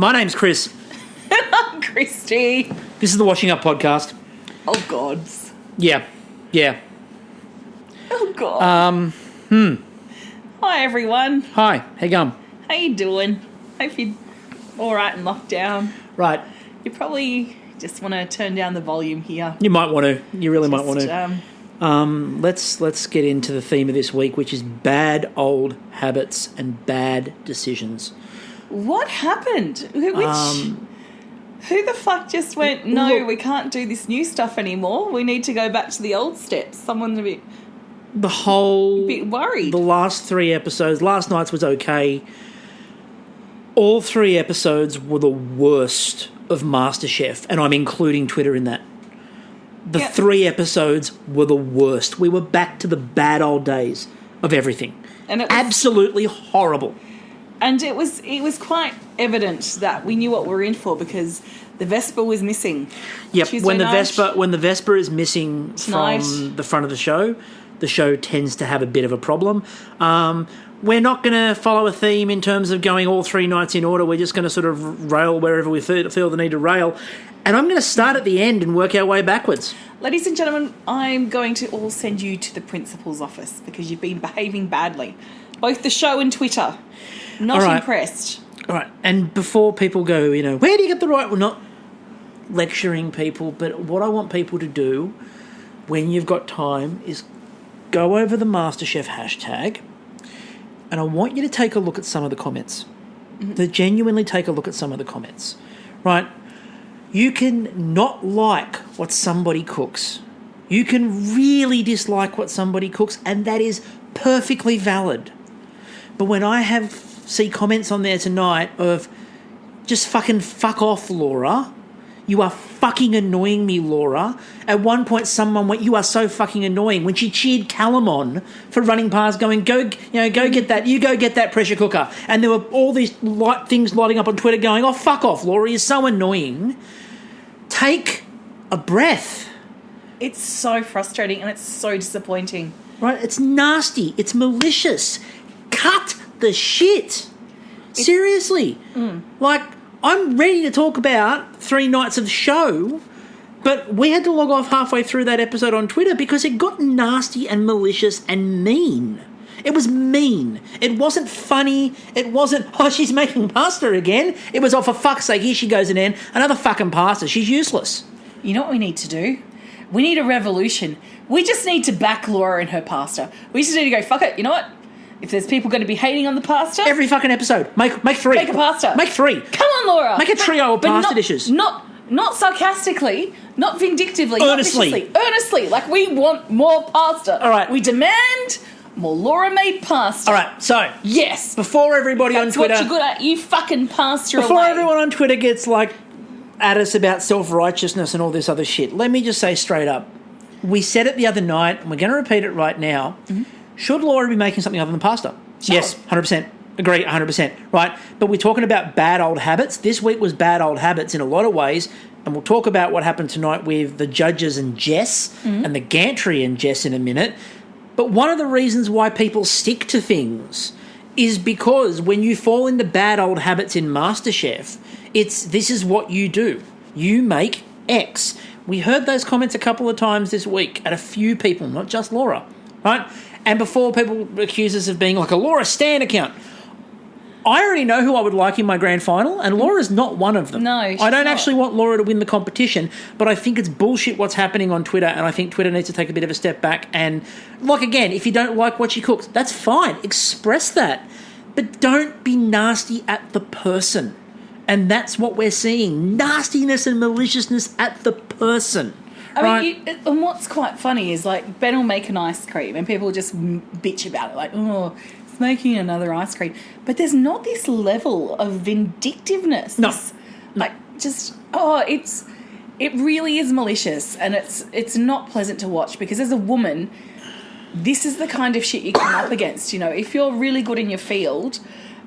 My name's Chris. I'm Christy. This is the Washing Up podcast. Oh, gods. Yeah. Oh, God. Hi, everyone. Hi, how you going? How you doing? Hope you're all right in lockdown. Right. You probably just want to turn down the volume here. You might want to. You really might want to. Let's get into the theme of this week, which is bad old habits and bad decisions. What happened? Who the fuck just went, no, look, we can't do this new stuff anymore. We need to go back to the old steps. Someone's a bit worried. The last 3 episodes, last night's was okay. All 3 episodes were the worst of Masterchef, and I'm including Twitter in that. The 3 episodes were the worst. We were back to the bad old days of everything. And it was absolutely horrible. And it was quite evident that we knew what we were in for because the Vespa was missing. Yep, when the Vespa is missing from the front of the show tends to have a bit of a problem. We're not going to follow a theme in terms of going all 3 nights in order. We're just going to sort of rail wherever we feel the need to rail. And I'm going to start at the end and work our way backwards. Ladies and gentlemen, I'm going to all send you to the principal's office because you've been behaving badly. Both the show and Twitter. Not impressed. All right. And before people go, where do you get the right... We're not lecturing people, but what I want people to do when you've got time is go over the Masterchef hashtag and I want you to take a look at some of the comments. Mm-hmm. Genuinely take a look at some of the comments. Right? You can not like what somebody cooks. You can really dislike what somebody cooks, and that is perfectly valid. But when I see comments on there tonight of just fucking fuck off, Laura. You are fucking annoying me, Laura. At one point, someone went, you are so fucking annoying. When she cheered Callum on for running past, going, go get that. You go get that pressure cooker. And there were all these things lighting up on Twitter going, oh, fuck off, Laura. You're so annoying. Take a breath. It's so frustrating and it's so disappointing. Right? It's nasty. It's malicious. Cut the shit. Seriously. Like, I'm ready to talk about 3 nights of the show, but we had to log off halfway through that episode on Twitter because it got nasty and malicious and mean. It was mean. It wasn't funny. It wasn't, oh, she's making pasta again. It was, oh, for fuck's sake, here she goes again. Another fucking pasta. She's useless. You know what we need to do? We need a revolution. We just need to back Laura and her pasta. We just need to go, fuck it, you know what? If there's people going to be hating on the pasta... Every fucking episode. Make 3. Make a pasta. Make 3. Come on, Laura. Make a trio of pasta dishes. Not sarcastically, not vindictively, earnestly. Not viciously. Earnestly. Like, we want more pasta. All right. We demand more Laura-made pasta. All right, so... Yes. Before everybody on Twitter... That's what you're good at. You fucking pasta Before away. everyone on Twitter gets, at us about self-righteousness and all this other shit, let me just say straight up, we said it the other night, and we're going to repeat it right now. Mm-hmm. Should Laura be making something other than pasta? Sure. Yes, 100%. Agree, 100%. Right? But we're talking about bad old habits. This week was bad old habits in a lot of ways, and we'll talk about what happened tonight with the judges and Jess and the gantry and Jess in a minute. But one of the reasons why people stick to things is because when you fall into bad old habits in MasterChef, this is what you do. You make X. We heard those comments a couple of times this week at a few people, not just Laura, right? And before people accuse us of being like a Laura Stan account, I already know who I would like in my grand final, and Laura's not one of them. No, I don't actually want Laura to win the competition, but I think it's bullshit what's happening on Twitter, and I think Twitter needs to take a bit of a step back. And, again, if you don't like what she cooks, that's fine. Express that. But don't be nasty at the person. And that's what we're seeing. Nastiness and maliciousness at the person. I mean, and what's quite funny is, Ben will make an ice cream and people just bitch about it, it's making another ice cream. But there's not this level of vindictiveness. No. It really is malicious, and it's not pleasant to watch because as a woman, this is the kind of shit you come up against. If you're really good in your field,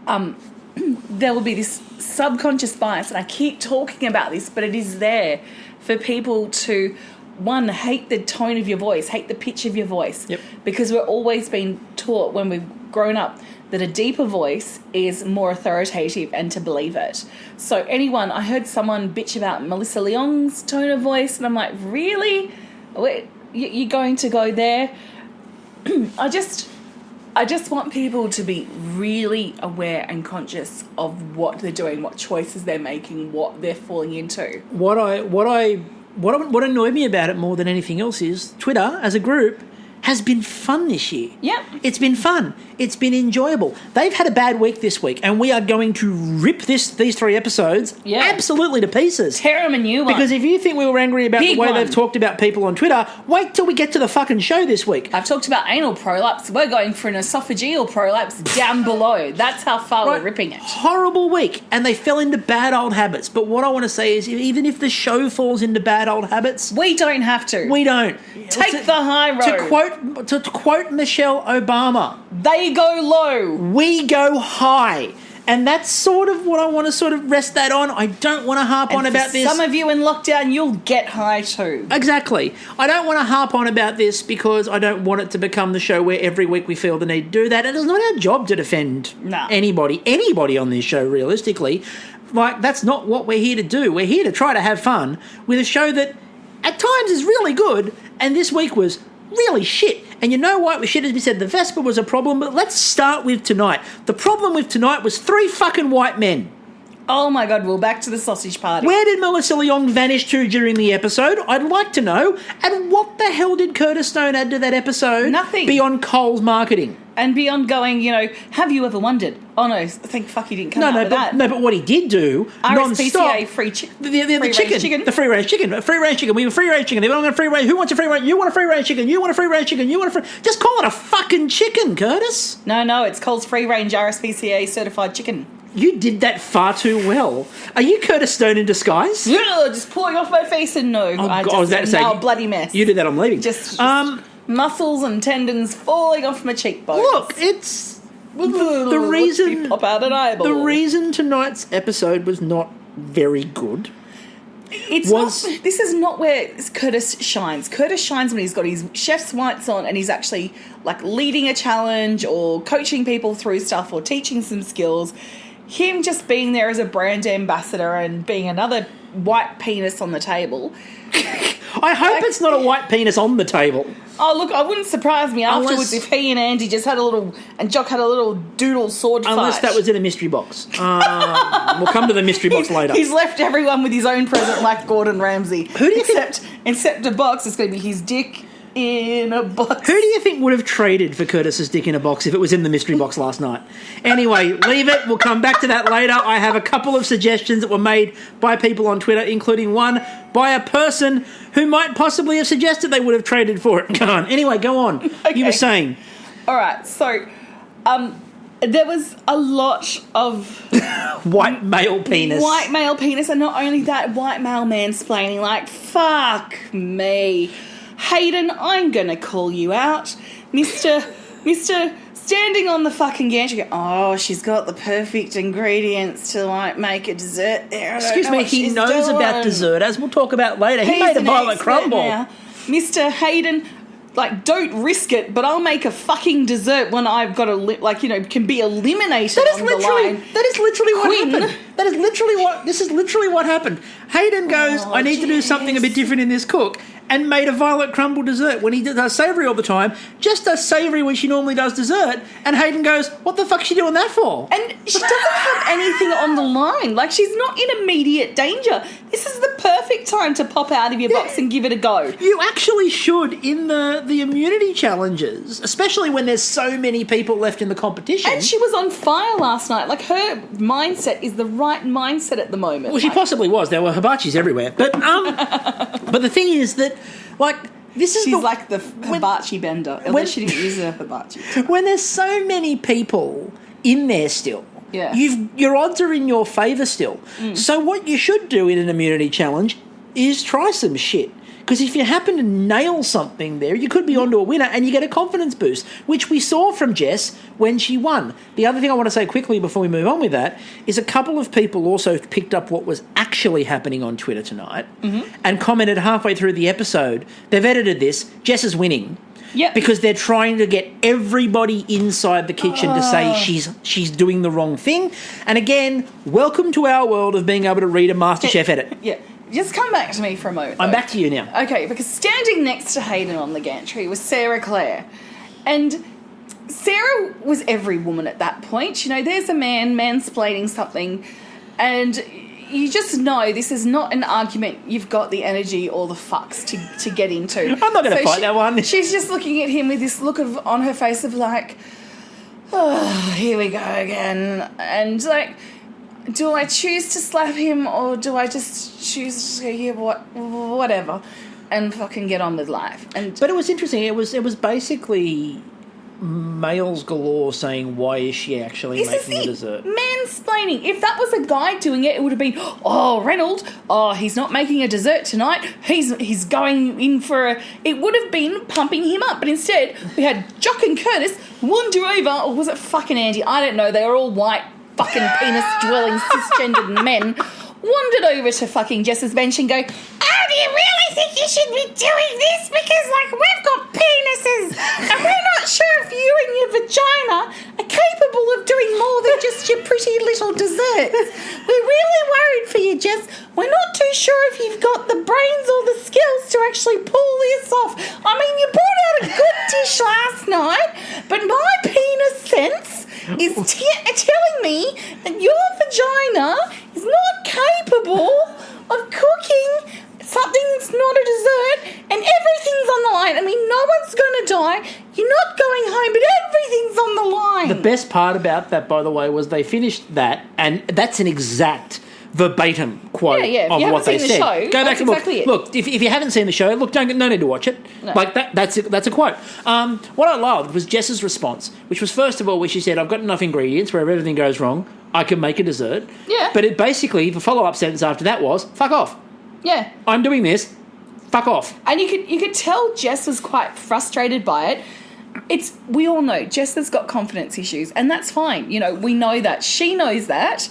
there will be this subconscious bias, and I keep talking about this, but it is there for people to, one, hate the tone of your voice, hate the pitch of your voice. Yep. Because we're always being taught when we've grown up that a deeper voice is more authoritative and to believe it. So I heard someone bitch about Melissa Leong's tone of voice, and I'm like, really? Wait, you're going to go there? I just want people to be really aware and conscious of what they're doing, what choices they're making, what they're falling into. What annoyed me about it more than anything else is Twitter as a group has been fun this year. Yep. It's been fun. It's been enjoyable. They've had a bad week this week, and we are going to rip these 3 episodes absolutely to pieces. Tear them a new one. Because if you think we were angry about the way they've talked about people on Twitter, wait till we get to the fucking show this week. I've talked about anal prolapse. We're going for an esophageal prolapse down below. That's how far we're ripping it. Horrible week, and they fell into bad old habits. But what I want to say is, even if the show falls into bad old habits, we don't have to. We don't. Take the high road. To quote Michelle Obama, they go low, we go high. And that's sort of what I want to sort of rest that on. I don't want to harp on about this. Some of you in lockdown, you'll get high too. Exactly. I don't want to harp on about this because I don't want it to become the show where every week we feel the need to do that. And it's not our job to defend anybody on this show, realistically. Like, that's not what we're here to do. We're here to try to have fun with a show that at times is really good, and this week was really shit. And you know what? Shit, as we said, the Vespa was a problem, but let's start with tonight. The problem with tonight was 3 fucking white men. Oh my God, we're back to the sausage party. Where did Melissa Leong vanish to during the episode? I'd like to know. And what the hell did Curtis Stone add to that episode? Nothing. Beyond Cole's marketing. And beyond going, have you ever wondered? Oh no, thank fuck he didn't come out with that. No, but what he did do, RSPCA free chicken. The chicken. The free range chicken. Free range chicken. We were free range chicken. They went on a free range. Who wants a free range? You want a free range chicken. You want a free range chicken. You want a free... Just call it a fucking chicken, Curtis. No, it's Cole's free range RSPCA certified chicken. You did that far too well. Are you Curtis Stone in disguise? Yeah, just pulling off my face and no. I was about to say, now a bloody mess. You did that, I'm leaving. Just muscles and tendons falling off my cheekbones. Look, it's... The reason... Pop out an eyeball. The reason tonight's episode was not very good... This is not where Curtis shines. Curtis shines when he's got his chef's whites on and he's actually like leading a challenge or coaching people through stuff or teaching some skills. Him just being there as a brand ambassador and being another white penis on the table. I hope it's not a white penis on the table. Oh, look, it wouldn't surprise me afterwards if he and Andy just had and Jock had a little doodle sword fight. Unless that was in a mystery box. We'll come to the mystery box later. He's left everyone with his own present like Gordon Ramsay. Who do you except a box, it's going to be his dick in a box. Who do you think would have traded for Curtis's dick in a box if it was in the mystery box last night? Anyway, leave it. We'll come back to that later. I have a couple of suggestions that were made by people on Twitter, including one by a person who might possibly have suggested they would have traded for it. Go on. Anyway, go on. Okay. You were saying. All right. So, there was a lot of... white male penis. White male penis. And not only that, white male mansplaining. Like, fuck me. Hayden, I'm going to call you out. Mr. Standing on the fucking gantry, go, oh, she's got the perfect ingredients to, like, make a dessert there. Excuse me, he knows about dessert, as we'll talk about later. He made a violet crumble. Now. Mr. Hayden, like, don't risk it, but I'll make a fucking dessert when I've got can be eliminated on the line. That is literally what happened. This is literally what happened. Hayden goes, I need to do something a bit different in this cook, and made a violet crumble dessert when he does savoury all the time, just does savoury when she normally does dessert, and Hayden goes, what the fuck is she doing that for? And she doesn't have anything on the line. Like, she's not in immediate danger. This is the perfect time to pop out of your box and give it a go. You actually should in the immunity challenges, especially when there's so many people left in the competition. And she was on fire last night. Like, her mindset is the right mindset at the moment. Well, she possibly was. There were hibachis everywhere. But but the thing is that, like, she's like the hibachi bender. Unless she didn't use a hibachi. When there's so many people in there still, your odds are in your favour still. So what you should do in an immunity challenge is try some shit. Because if you happen to nail something there, you could be onto a winner and you get a confidence boost, which we saw from Jess when she won. The other thing I want to say quickly before we move on with that is a couple of people also picked up what was actually happening on Twitter tonight and commented halfway through the episode, they've edited this, Jess is winning. Yep. Because they're trying to get everybody inside the kitchen to say she's doing the wrong thing. And again, welcome to our world of being able to read a MasterChef edit. Yeah. Just come back to me for a moment. I'm back to you now. Okay, because standing next to Hayden on the gantry was Sarah Clare. And Sarah was every woman at that point. You know, there's a man mansplaining something, and you just know this is not an argument you've got the energy or the fucks to get into. I'm not going to fight that one. She's just looking at him with this look on her face of like, oh, here we go again. And like, do I choose to slap him or do I just choose to go, yeah, whatever, and fucking get on with life? But it was interesting. It was basically males galore saying, why is she actually making the dessert? Mansplaining. If that was a guy doing it, it would have been, oh, Reynolds, he's not making a dessert tonight. He's going in for a... It would have been pumping him up. But instead, we had Jock and Curtis wander over, or was it fucking Andy? I don't know. They were all white, fucking penis-dwelling, cisgendered men, wandered over to fucking Jess's bench and go, oh, do you really think you should be doing this? Because, like, we've got penises and we're not sure if you and your vagina are capable of doing more than just your pretty little desserts. We're really worried for you, Jess. We're not too sure if you've got the brains or the skills to actually pull this off. I mean, you brought out a good dish last night, but my penis sense is telling me that your vagina is not capable of cooking something that's not a dessert, and everything's on the line. I mean, no one's going to die. You're not going home, but everything's on the line. The best part about that, by the way, was they finished that, and that's an exact verbatim quote of what they said. Go back and look. If you haven't seen the show, look, no need to watch it. No. Like that's a quote. What I loved was Jess's response, which was first of all where she said, "I've got enough ingredients where if everything goes wrong, I can make a dessert." Yeah. But it basically, the follow-up sentence after that was, "Fuck off." Yeah. I'm doing this. Fuck off. And you could tell Jess was quite frustrated by it. We all know Jess has got confidence issues, and that's fine. You know, we know that. She knows that.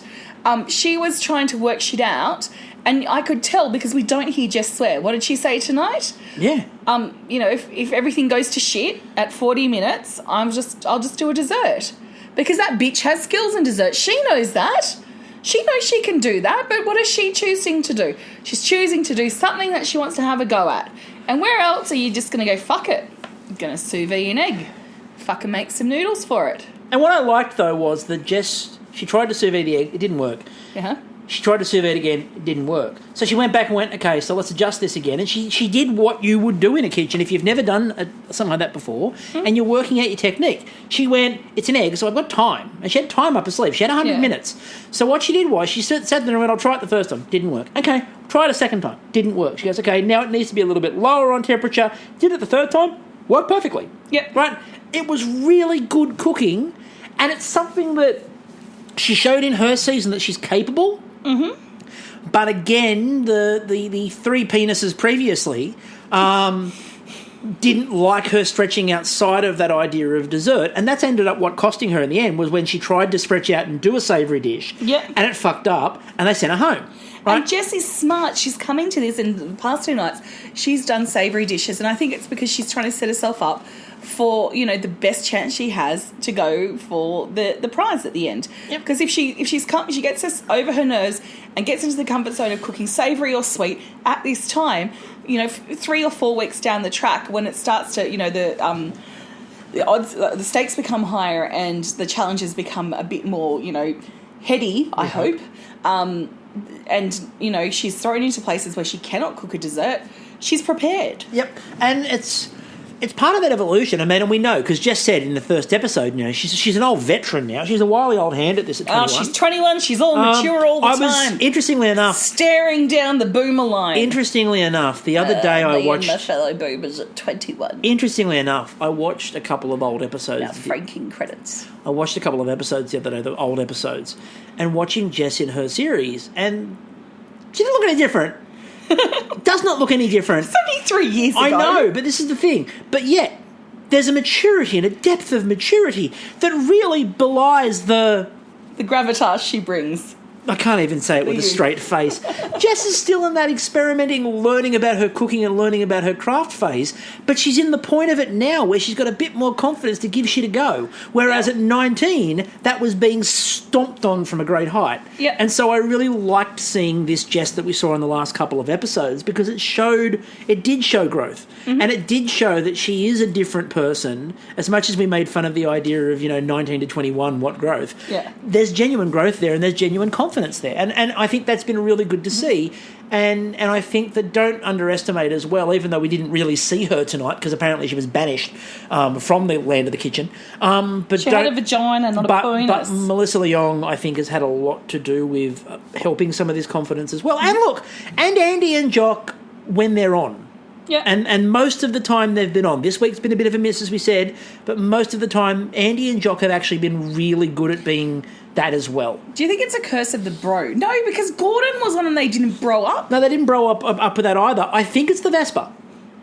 She was trying to work shit out, and I could tell because we don't hear Jess swear. What did she say tonight? Yeah. You know, if everything goes to shit at 40 minutes, I'll just do a dessert. Because that bitch has skills in dessert. She knows that. She knows she can do that, but what is she choosing to do? She's choosing to do something that she wants to have a go at. And where else are you just going to go, fuck it? I'm going to sous vide an egg. Fucking make some noodles for it. And what I liked, though, was that Jess, she tried to sous vide the egg. It didn't work. Uh-huh. She tried to sous vide it again. It didn't work. So she went back and went, okay, so let's adjust this again. And she did what you would do in a kitchen if you've never done something like that before and you're working out your technique. She went, it's an egg, so I've got time. And she had time up her sleeve. She had 100 minutes. So what she did was she sat there and went, I'll try it the first time. Didn't work. Okay, try it a second time. Didn't work. She goes, okay, now it needs to be a little bit lower on temperature. Did it the third time. Worked perfectly. Yep. Right? It was really good cooking, and it's something that she showed in her season that she's capable. Mm-hmm. But again, the three penises previously didn't like her stretching outside of that idea of dessert, and that's ended up what costing her in the end was when she tried to stretch out and do a savoury dish, and it fucked up, and they sent her home. Right? And Jess is smart. She's coming to this in the past 2 nights. She's done savoury dishes, and I think it's because she's trying to set herself up for, you know, the best chance she has to go for the prize at the end. Because if she gets us over her nerves and gets into the comfort zone of cooking savoury or sweet at this time, you know, 3 or 4 weeks down the track when it starts to, you know, the odds, the stakes become higher and the challenges become a bit more, you know, heady, I hope. And, you know, she's thrown into places where she cannot cook a dessert. She's prepared. Yep. And it's part of that evolution. I mean, and we know, because Jess said in the first episode, you know, she's an old veteran now. She's a wily old hand at this at 21. Oh, she's 21. She's all mature all the time. Interestingly enough... Staring down the boomer line. Interestingly enough, the other day I watched... my fellow boomers at 21. Interestingly enough, I watched a couple of old episodes. Now franking credits. I watched a couple of episodes the other day, the old episodes, and watching Jess in her series, and she didn't look any different. Does not look any different. It's only 3 years ago. I know, but this is the thing. But yet, there's a maturity and a depth of maturity that really belies the gravitas she brings. I can't even say it with a straight face. Jess is still in that experimenting, learning about her cooking and learning about her craft phase, but she's in the point of it now where she's got a bit more confidence to give shit a go. Whereas at 19, that was being stomped on from a great height. Yeah. And so I really liked seeing this Jess that we saw in the last couple of episodes because it did show growth. And it did show that she is a different person. As much as we made fun of the idea of, 19 to 21, what growth? Yeah. There's genuine growth there and there's genuine confidence there. And I think that's been really good to see. And I think that don't underestimate as well, even though we didn't really see her tonight because apparently she was banished from the land of the kitchen. But she had a vagina, not a penis. But Melissa Leong, I think, has had a lot to do with helping some of this confidence as well. And look, and Andy and Jock when they're on. Yeah. And most of the time they've been on. This week's been a bit of a miss, as we said, but most of the time Andy and Jock have actually been really good at being that as well. Do you think it's a curse of the bro? No, because Gordon was on and they didn't bro up. No, they didn't bro up with that either. I think it's the Vespa.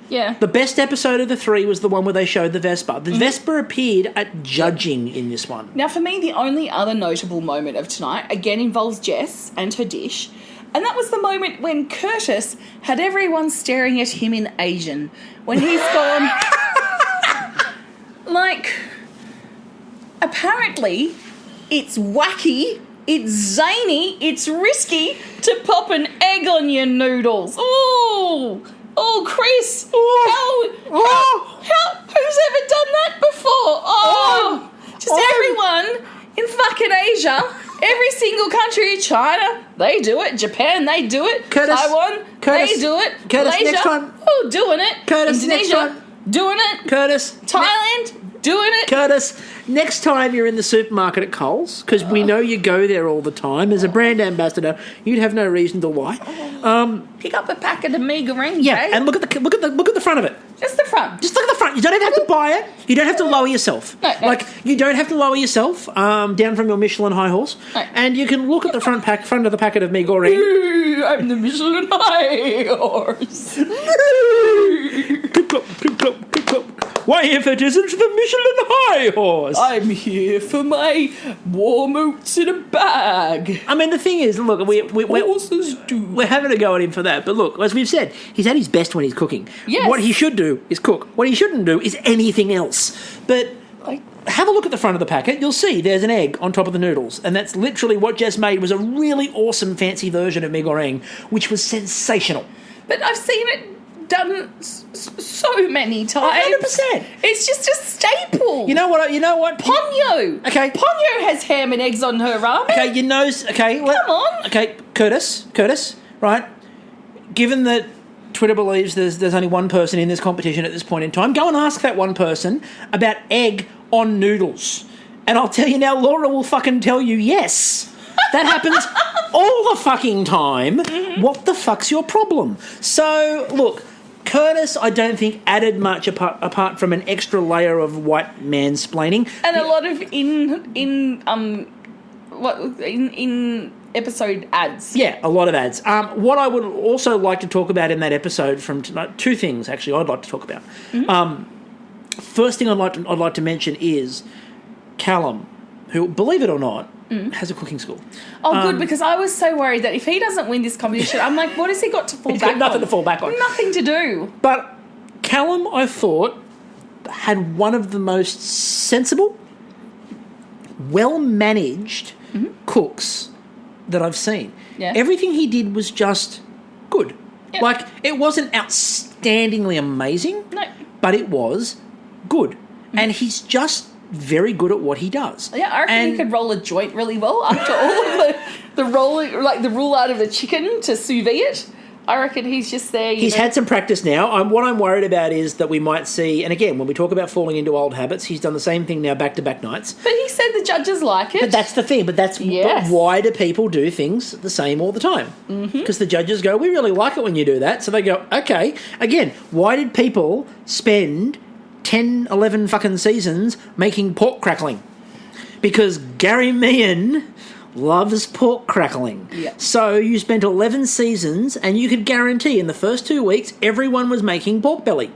Yeah. The best episode of the 3 was the one where they showed the Vespa. The Vespa appeared at judging in this one. Now, for me, the only other notable moment of tonight, again, involves Jess and her dish. And that was the moment when Curtis had everyone staring at him in Asian. When he's gone... apparently, it's wacky, it's zany, it's risky to pop an egg on your noodles. Ooh! Oh, Chris! Who's ever done that before? Everyone in fucking Asia... Every single country, China, they do it. Japan, they do it. Curtis, Taiwan, they do it. Curtis, Malaysia, next time. Doing it. Curtis, Indonesia, next time. doing it. Curtis. Thailand, doing it. Curtis, next time you're in the supermarket at Coles, because we know you go there all the time, as a brand ambassador, you'd have no reason to lie. Pick up a packet of mee goreng. Yeah, eh? and look at the front of it. Just the front. Just look at the front. You don't even have to buy it. You don't have to lower yourself. No. You don't have to lower yourself down from your Michelin high horse. No. And you can look at the front of the packet of mee goreng. I'm the Michelin high horse. Clip, clop, clip, clop, clip, clop. Why, if it isn't the Michelin high horse? I'm here for my warm oats in a bag. I mean, the thing is, look, Horses do. we're having a go at him for that. But look, as we've said, he's at his best when he's cooking. Yes. What he should do is cook. What he shouldn't do is anything else. But have a look at the front of the packet. You'll see there's an egg on top of the noodles. And that's literally what Jess made, was a really awesome fancy version of mee goreng, which was sensational. But I've seen it done so many times. 100%. It's just a staple. You know what? Ponyo. Okay. Ponyo has ham and eggs on her ramen. Okay, your nose. Okay. Come on. Okay, Curtis, right? Given that Twitter believes there's only one person in this competition at this point in time, go and ask that one person about egg on noodles. And I'll tell you now, Laura will fucking tell you yes. That happens all the fucking time. Mm-hmm. What the fuck's your problem? So, look, Curtis, I don't think added much apart from an extra layer of white mansplaining. And a lot of in episode ads. Yeah, a lot of ads. What I would also like to talk about in that episode from tonight, two things actually I'd like to talk about. Mm-hmm. First thing I'd like to mention is Callum, who, believe it or not, has a cooking school. Oh, good, because I was so worried that if he doesn't win this competition, I'm like, what has he got to fall He's back got nothing on? to fall back on. Nothing to do. But Callum, I thought, had one of the most sensible, well-managed cooks that I've seen. Yeah. Everything he did was just good. Yep. Like, it wasn't outstandingly amazing, No. but it was good. And he's just very good at what he does. Yeah, I reckon he could roll a joint really well after all of the rolling, like the roll out of the chicken to sous vide it. I reckon he's just there. He's had some practice now. What I'm worried about is that we might see, and again, when we talk about falling into old habits, he's done the same thing now back-to-back nights. But he said the judges like it. But that's the thing. But why do people do things the same all the time? Because the judges go, we really like it when you do that. So they go, okay. Again, why did people spend 10, 11 fucking seasons making pork crackling? Because Gary Meehan loves pork crackling. Yeah. So you spent 11 seasons and you could guarantee in the first 2 weeks everyone was making pork belly.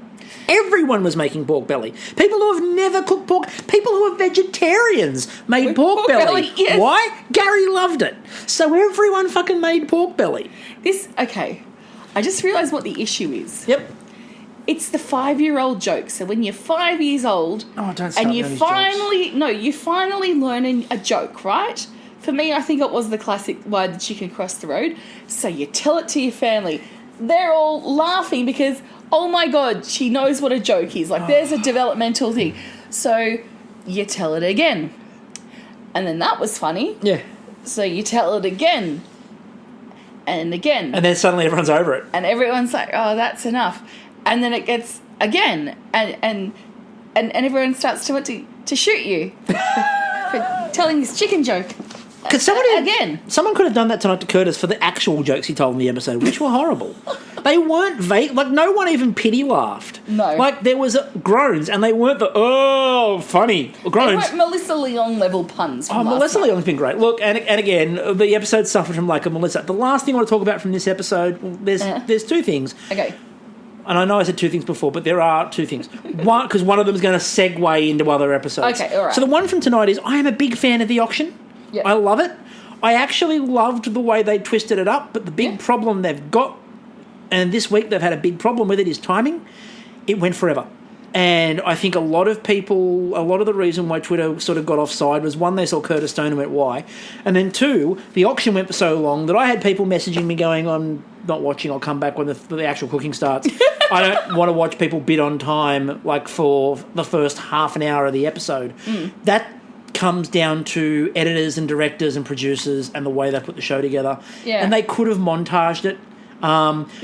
Everyone was making pork belly. People who have never cooked pork, people who are vegetarians made pork belly. Yes. Why? Gary loved it. So everyone fucking made pork belly. Okay. I just realised what the issue is. Yep. It's the 5-year-old joke. So when you're 5 years old, Don't start and you with these finally learn a joke, right? For me, I think it was the classic "Why did the chicken cross the road?" So you tell it to your family. They're all laughing because, oh my God, she knows what a joke is. Like, there's a developmental thing. So you tell it again. And then that was funny. Yeah. So you tell it again. And again. And then suddenly everyone's over it. And everyone's like, oh, that's enough. And then it gets again. And everyone starts to want to shoot you for telling this chicken joke. Because someone could have done that tonight to Curtis for the actual jokes he told in the episode, which were horrible. They weren't vague. Like, no one even pity laughed. No. Like, there was groans, and they weren't funny groans. They weren't Melissa Leon level puns from last Melissa night. Leon's been great. Look, and again, the episode suffered from, like, a Melissa. The last thing I want to talk about from this episode, there's two things. Okay. And I know I said two things before, but there are two things. One, because one of them is going to segue into other episodes. Okay, all right. So the one from tonight is I am a big fan of the auction. Yep. I love it. I actually loved the way they twisted it up, but the big problem they've got, and this week they've had a big problem with it, is timing. It went forever. And I think a lot of the reason why Twitter sort of got offside was, one, they saw Curtis Stone and went, why? And then two, the auction went for so long that I had people messaging me going, I'm not watching, I'll come back when the actual cooking starts. I don't want to watch people bid on time, like, for the first half an hour of the episode. That comes down to editors and directors and producers and the way they put the show together. Yeah. And they could have montaged it.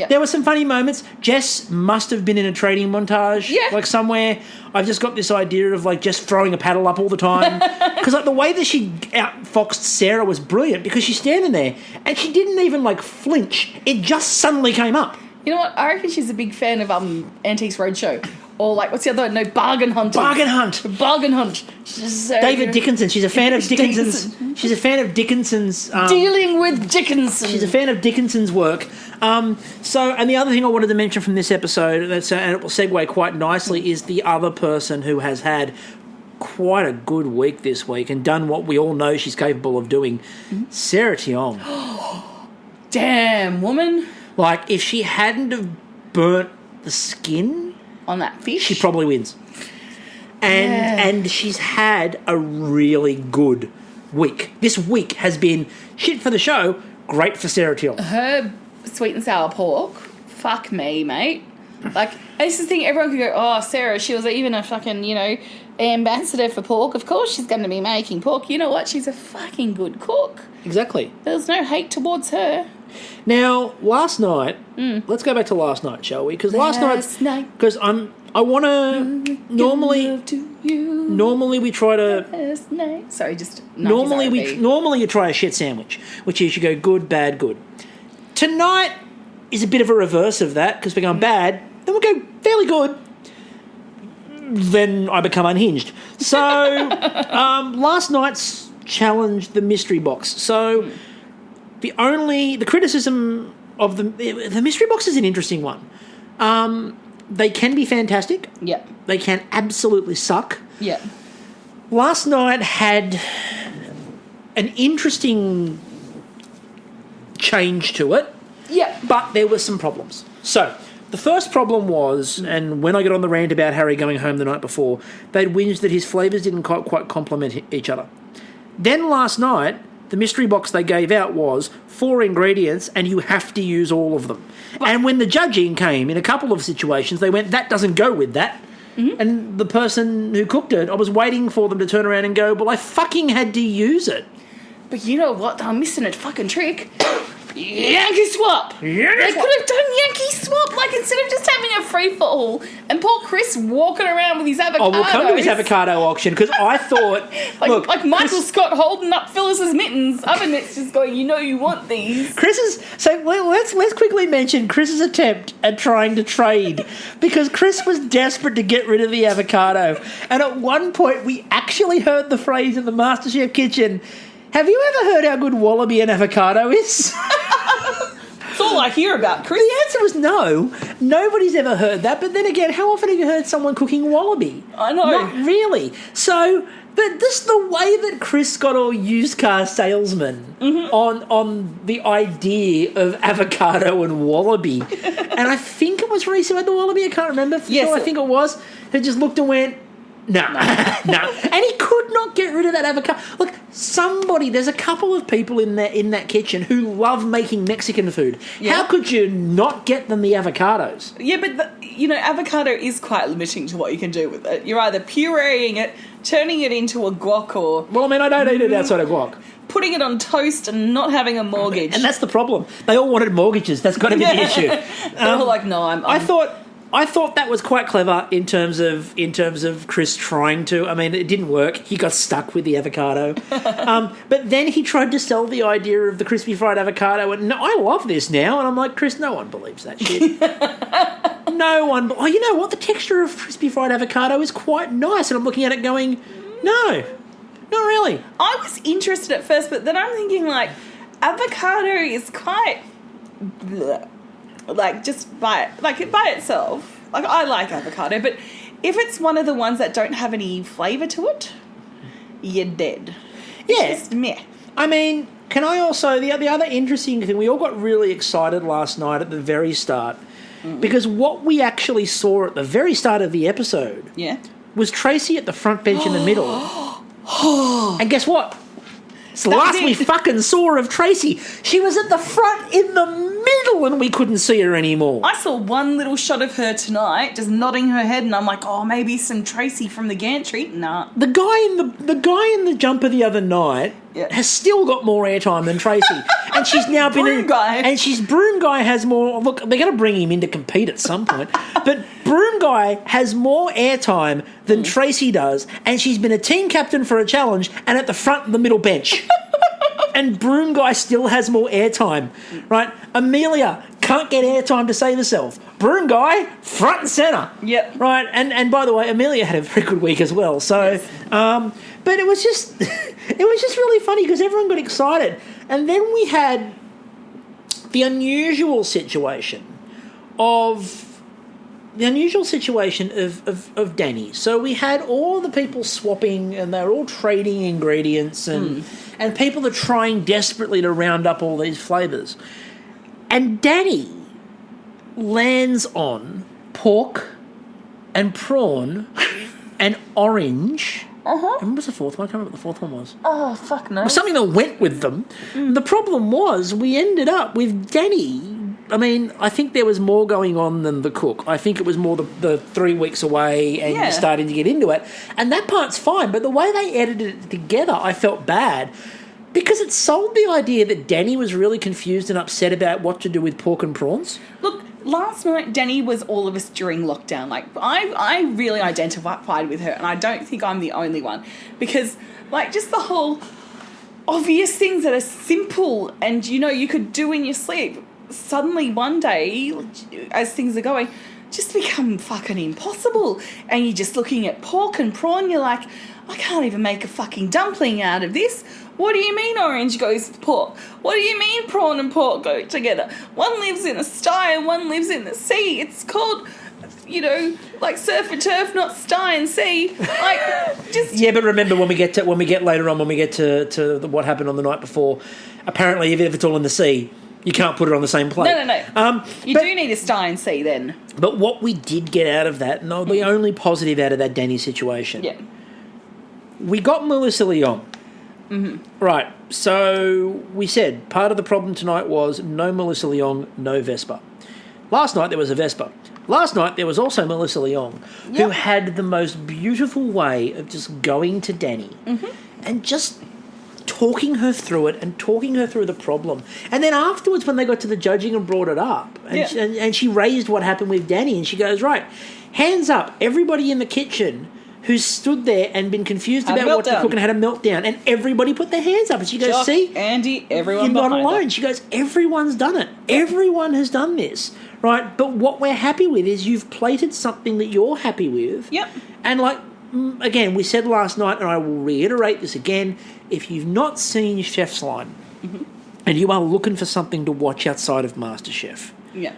There were some funny moments. Jess must have been in a trading montage, like, somewhere. I've just got this idea of, like, Jess throwing a paddle up all the time. Because, like, the way that she outfoxed Sarah was brilliant, because she's standing there and she didn't even, like, flinch. It just suddenly came up. You know what? I reckon she's a big fan of Antiques Roadshow. Or, like, what's the other one? No, Bargain Hunt. Bargain Hunt. Bargain Hunt. So David Dickinson. She's a fan of Dickinson's. She's a fan of Dickinson's. Dealing with Dickinson. She's a fan of Dickinson's work. And the other thing I wanted to mention from this episode, and it will segue quite nicely, is the other person who has had quite a good week this week and done what we all know she's capable of doing, Sarah Tiong. Damn, woman. Like, if she hadn't have burnt the skin on that fish, she probably wins. And she's had a really good week. This week has been shit for the show, great for Sarah Tiong. Her sweet and sour pork, fuck me, mate. Like, this is the thing, everyone could go, oh, Sarah, she was even a fucking, ambassador for pork. Of course she's going to be making pork. You know what? She's a fucking good cook. Exactly. There's no hate towards her. Now, last night, let's go back to last night, shall we? Because last night, because I want to normally we try to sorry, just normally you try a shit sandwich, which is you go good, bad, good. Tonight is a bit of a reverse of that, because we're going bad, then we'll go fairly good, then I become unhinged. So last night's challenge, the mystery box. So the criticism of the mystery box is an interesting one. They can be fantastic. Yeah. They can absolutely suck. Yeah. Last night had an interesting change to it. Yeah. But there were some problems. So, the first problem was, and when I got on the rant about Harry going home the night before, they'd whinged that his flavours didn't quite complement each other. Then last night, the mystery box they gave out was 4 ingredients and you have to use all of them. And when the judging came in a couple of situations, they went, that doesn't go with that. Mm-hmm. And the person who cooked it, I was waiting for them to turn around and go, well, I fucking had to use it. But you know what? They're missing a fucking trick. Yankee swap. They could have done Yankee swap, like, instead of just having a free-for-all and poor Chris walking around with his avocados. Oh, we'll come to his avocado auction, because I thought... like Michael Scott holding up Phyllis's mittens, oven mitts, just going, you want these. Let's quickly mention Chris's attempt at trying to trade, because Chris was desperate to get rid of the avocado. And at one point, we actually heard the phrase in the Masterchef kitchen, have you ever heard how good wallaby and avocado is? It's all all I hear about, Chris. The answer was no. Nobody's ever heard that. But then again, how often have you heard someone cooking wallaby? I know. Not really. So, but this the way that Chris got all used car salesman on the idea of avocado and wallaby. And I think it was Reese who had the wallaby. I can't remember. For sure. I think it was. Who just looked and went, no. And he could not get rid of that avocado. Look, there's a couple of people in that kitchen who love making Mexican food. Yeah. How could you not get them the avocados? Yeah, but avocado is quite limiting to what you can do with it. You're either pureeing it, turning it into a guac, or... Well, I mean, I don't eat it outside of guac. Putting it on toast and not having a mortgage. And that's the problem. They all wanted mortgages. That's got to be the issue. They're all like, no, I'm... I thought that was quite clever in terms of Chris trying to. I mean, it didn't work. He got stuck with the avocado. But then he tried to sell the idea of the crispy fried avocado. And no, I love this now. And I'm like, Chris, no one believes that shit. No one. Oh, you know what? The texture of crispy fried avocado is quite nice. And I'm looking at it going, no, not really. I was interested at first, but then I'm thinking, like, avocado is quite... bleh. Like, just by itself. Like, I like avocado, but if it's one of the ones that don't have any flavour to it, you're dead. Yeah. It's just meh. I mean, can I also... The other interesting thing, we all got really excited last night at the very start because what we actually saw at the very start of the episode was Tracy at the front bench in the middle. And guess what? It's the last we fucking saw of Tracy. She was at the front in the middle and we couldn't see her anymore. I saw one little shot of her tonight, just nodding her head, and I'm like, oh, maybe some Tracy from the gantry. Nah. The guy in the jumper the other night has still got more airtime than Tracy. And she's now been Broom Guy. And Broom Guy has more. Look, they're going to bring him in to compete at some point. But Broom Guy has more airtime than Tracy does, and she's been a team captain for a challenge and at the front and the middle bench. And Broom Guy still has more airtime, right? Amelia can't get airtime to save herself. Broom Guy, front and centre. Yep. Right, and by the way, Amelia had a very good week as well. So, but it was just really funny because everyone got excited. And then we had the unusual situation of Danny. So we had all the people swapping and they were all trading ingredients and people are trying desperately to round up all these flavours. And Danny lands on pork and prawn and orange. And what was the fourth one? I can't remember what the fourth one was. Oh, fuck no. Something that went with them. The problem was we ended up with Danny. I mean, I think there was more going on than the cook. I think it was more the 3 weeks away and you're starting to get into it. And that part's fine, but the way they edited it together, I felt bad because it sold the idea that Danny was really confused and upset about what to do with pork and prawns. Look, last night Danny was all of us during lockdown. Like, I really identified with her, and I don't think I'm the only one because, like, just the whole obvious things that are simple and, you could do in your sleep suddenly one day, as things are going, just become fucking impossible. And you're just looking at pork and prawn, you're like, I can't even make a fucking dumpling out of this. What do you mean orange goes with pork? What do you mean prawn and pork go together? One lives in a sty and one lives in the sea. It's called, like surf and turf, not sty and sea. Like, just... Yeah, but remember when we get to what happened on the night before, apparently if it's all in the sea, you can't put it on the same plate. No. You do need a sty and sea then. But what we did get out of that, the only positive out of that Danny situation, we got Melissa Leong. Right, so we said part of the problem tonight was no Melissa Leong, no Vespa. Last night there was a Vespa. Last night there was also Melissa Leong, who had the most beautiful way of just going to Danny and just talking her through it and talking her through the problem. And then afterwards when they got to the judging and brought it up, and she raised what happened with Danny, and she goes, right, hands up, everybody in the kitchen who's stood there and been confused about what to cook and had a meltdown, and everybody put their hands up. And she goes, Jock, see? Andy, everyone you're not alone. Her. She goes, everyone's done it. Everyone has done this, right? But what we're happy with is you've plated something that you're happy with. Yep. And like, again, we said last night, and I will reiterate this again, if you've not seen Chef's Line, and you are looking for something to watch outside of MasterChef, Yeah.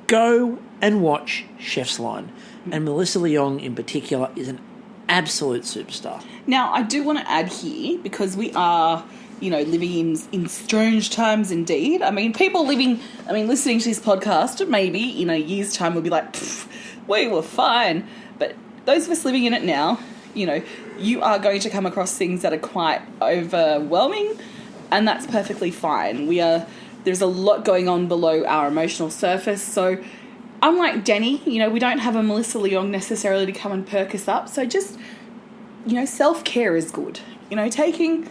go and watch Chef's Line. And Melissa Leong in particular is an absolute superstar. Now, I do want to add here, because we are, living in strange times indeed. I mean, listening to this podcast, maybe in a year's time will be like, we were fine. But those of us living in it now, you are going to come across things that are quite overwhelming, and that's perfectly fine. There's a lot going on below our emotional surface, so unlike Denny, we don't have a Melissa Leong necessarily to come and perk us up. So just, self-care is good. Taking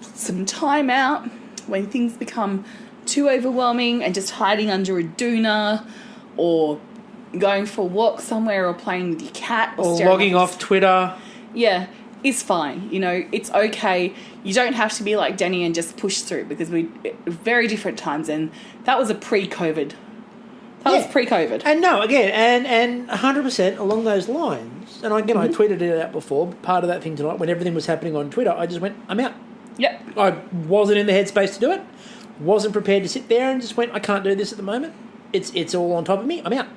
some time out when things become too overwhelming and just hiding under a doona, or going for a walk somewhere, or playing with your cat, or logging off Twitter. Yeah, is fine. It's okay. You don't have to be like Denny and just push through, because very different times, and that was a pre-COVID. That was pre-COVID. And no, again, and 100% along those lines. And again, I tweeted it out before. Part of that thing tonight, when everything was happening on Twitter, I just went, I'm out. Yep. I wasn't in the headspace to do it. Wasn't prepared to sit there, and just went, I can't do this at the moment. It's all on top of me. I'm out.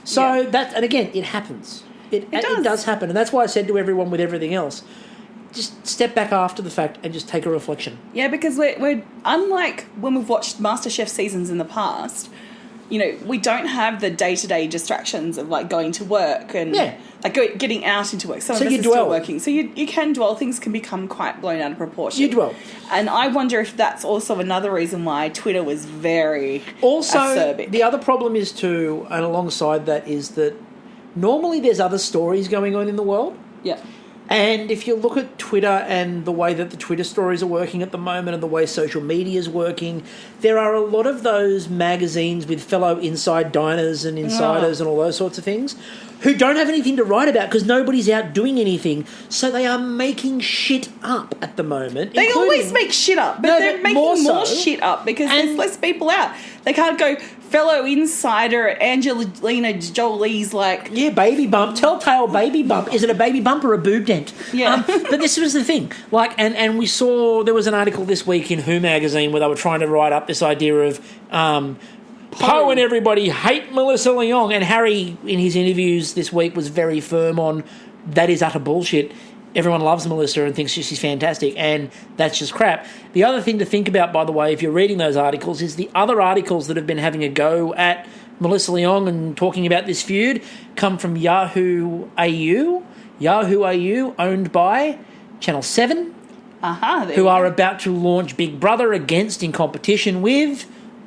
So and again, it happens. It does happen. And that's why I said to everyone with everything else, just step back after the fact and just take a reflection. Yeah, because we're unlike when we've watched MasterChef seasons in the past. We don't have the day-to-day distractions of like going to work and getting out into work. Some of us are still working. So you can dwell. Things can become quite blown out of proportion. You dwell. And I wonder if that's also another reason why Twitter was very acerbic. The other problem is too, and alongside that, is that normally there's other stories going on in the world. Yeah. And if you look at Twitter and the way that the Twitter stories are working at the moment and the way social media is working, there are a lot of those magazines with fellow inside diners and insiders and all those sorts of things who don't have anything to write about because nobody's out doing anything. So they are making shit up at the moment. They always make shit up, but they're making more shit up because there's less people out. They can't go, fellow insider Angelina Jolie's like... Yeah, baby bump, telltale baby bump. Is it a baby bump or a boob dent? Yeah. But this was the thing. Like, and we saw, there was an article this week in Who magazine where they were trying to write up this idea of... Poe and everybody hate Melissa Leong, and Harry, in his interviews this week, was very firm on that is utter bullshit. Everyone loves Melissa and thinks she's fantastic, and that's just crap. The other thing to think about, by the way, if you're reading those articles, is the other articles that have been having a go at Melissa Leong and talking about this feud come from Yahoo AU. Yahoo AU, owned by Channel 7, who are about to launch Big Brother in competition with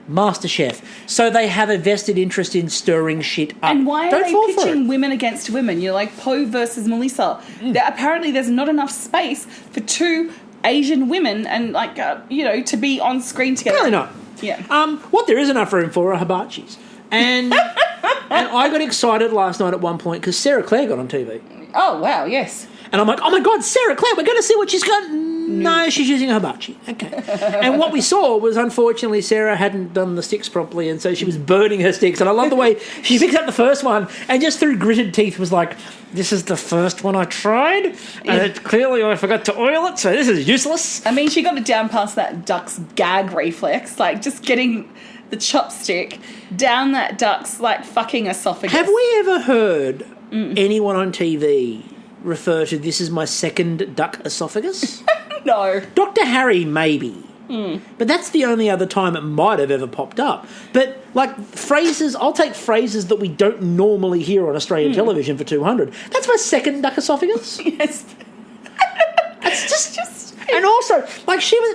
MasterChef. So they have a vested interest in stirring shit up. And why are they pitching women against women? You're like Poe versus Melissa. Apparently there's not enough space for two Asian women and to be on screen together. Really not. Yeah. What there is enough room for are hibachis. And I got excited last night at one point because Sarah Clare got on TV. Oh, wow, yes. And I'm like, oh my God, Sarah Clare, we're going to see what she's got. No, she's using a hibachi. Okay. And what we saw was, unfortunately, Sarah hadn't done the sticks properly, and so she was burning her sticks. And I love the way she picked up the first one and just through gritted teeth was like, this is the first one I tried, and clearly I forgot to oil it, so this is useless. I mean, she got it down past that duck's gag reflex, like just getting the chopstick down that duck's, fucking esophagus. Have we ever heard anyone on TV refer to this as my second duck esophagus? No. Dr. Harry, maybe. But that's the only other time it might have ever popped up. But, phrases, I'll take phrases that we don't normally hear on Australian television for 200. That's my second duck esophagus. Yes. That's just... And also,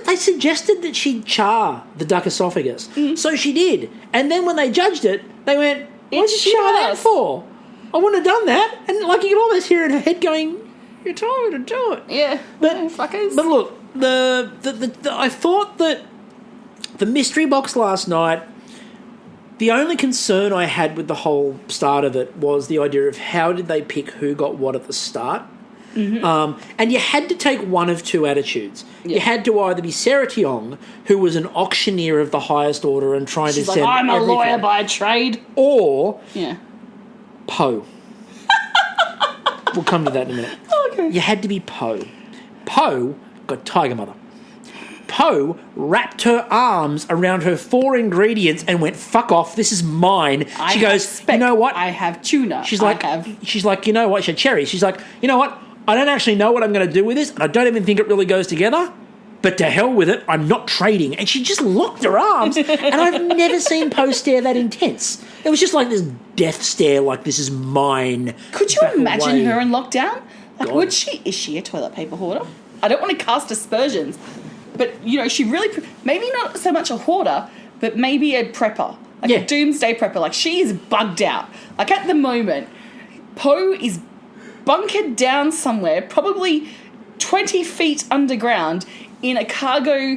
they suggested that she'd char the duck esophagus. So she did. And then when they judged it, they went, what did you char that for? I wouldn't have done that. And, you can almost hear in her head going... You're telling me to do it. Yeah. But fuckers. But look, I thought that the mystery box last night, the only concern I had with the whole start of it was the idea of how did they pick who got what at the start. And you had to take one of two attitudes. Yeah. You had to either be Sarah Tiong, who was an auctioneer of the highest order and trying to send I'm a lawyer by trade. Or Poe. We'll come to that in a minute. Okay. You had to be Poe. Poe got Tiger Mother. Poe wrapped her arms around her 4 ingredients and went, "Fuck off, this is mine." She goes, "You know what? I have tuna. She's like, "You know what?" She had cherries. She's like, "You know what? I don't actually know what I'm going to do with this, and I don't even think it really goes together. But to hell with it, I'm not trading." And she just locked her arms, and I've never seen Poe stare that intense. It was just like this death stare, like this is mine. Could you imagine her in lockdown? Like, God. is she a toilet paper hoarder? I don't want to cast aspersions, but, she really, maybe not so much a hoarder, but maybe a prepper, like a doomsday prepper. Like, she is bugged out. Like, at the moment, Poe is bunkered down somewhere, probably 20 feet underground, in a cargo,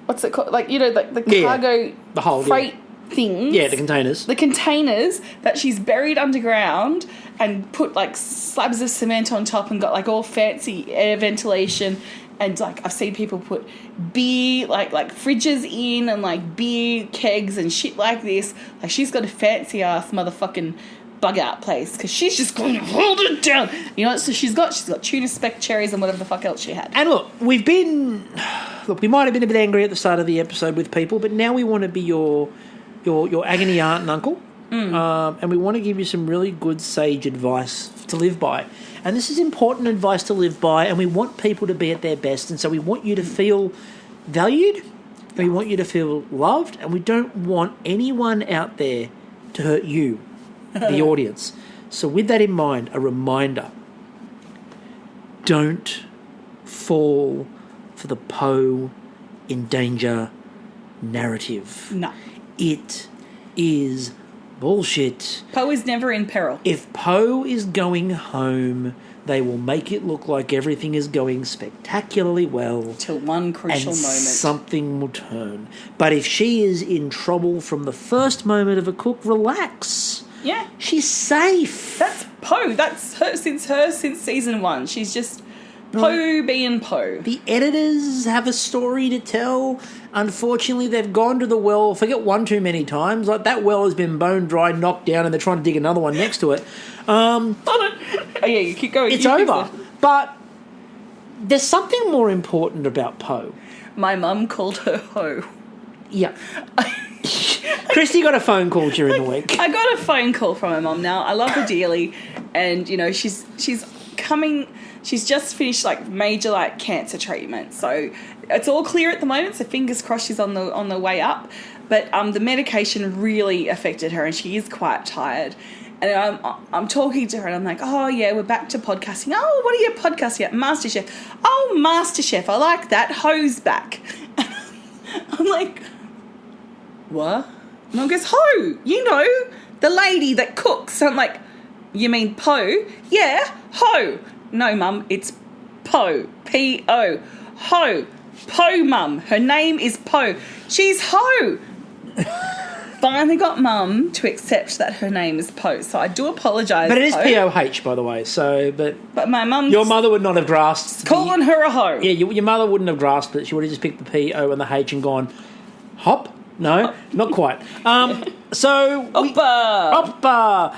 what's it called? Like, the cargo the whole freight things. Yeah, the containers. The containers that she's buried underground and put, like, slabs of cement on top and got, like, all fancy air ventilation. And, like, I've seen people put beer, like fridges in and, like, beer kegs and shit like this. Like, she's got a fancy-ass motherfucking bug-out place because she's just going to hold it down. So she's got tuna speck cherries and whatever the fuck else she had. And look, we might have been a bit angry at the start of the episode with people, but now we want to be your agony aunt and uncle, and we want to give you some really good sage advice to live by. And this is important advice to live by, and we want people to be at their best, and so we want you to feel valued, and we want you to feel loved, and we don't want anyone out there to hurt you, the audience. So with that in mind, a reminder, don't fall for the Poe in danger narrative. No. It is bullshit. Poe is never in peril. If Poe is going home, they will make it look like everything is going spectacularly well. Till one crucial and moment. Something will turn. But if she is in trouble from the first moment of a cook, relax. Yeah. She's safe. That's Poe. That's her since season 1. She's just Poe being Poe. The editors have a story to tell. Unfortunately, they've gone to the well, forget one too many times. Like, that well has been bone dry, knocked down, and they're trying to dig another one next to it. Oh, yeah, you keep going. It's over. But there's something more important about Poe. My mum called her Ho. Yeah. Christy got a phone call during the week. I got a phone call from my mum now. I love her dearly. And, she's coming... She's just finished, like, major, like, cancer treatment. So it's all clear at the moment. So fingers crossed she's on the way up. But the medication really affected her and she is quite tired. And I'm talking to her and I'm like, "Oh, yeah, we're back to podcasting." "Oh, what are you podcasting at?" "Masterchef." "Oh, Masterchef, I like that. Ho's back." I'm like, "What?" And Mum goes, "Ho, the lady that cooks." I'm like, "You mean Poe?" "Yeah, Ho." "No, Mum, it's Poe. P-O. Ho. Poe, Mum. Her name is Poe. She's Ho." Finally got Mum to accept that her name is Poe. So I do apologise. But it is P-O-H, by the way. So, but my mum... Your mother would not have grasped... calling her a Ho. Yeah, your mother wouldn't have grasped it. She would have just picked the P-O and the H and gone, hop? No, not quite. So... Oppa!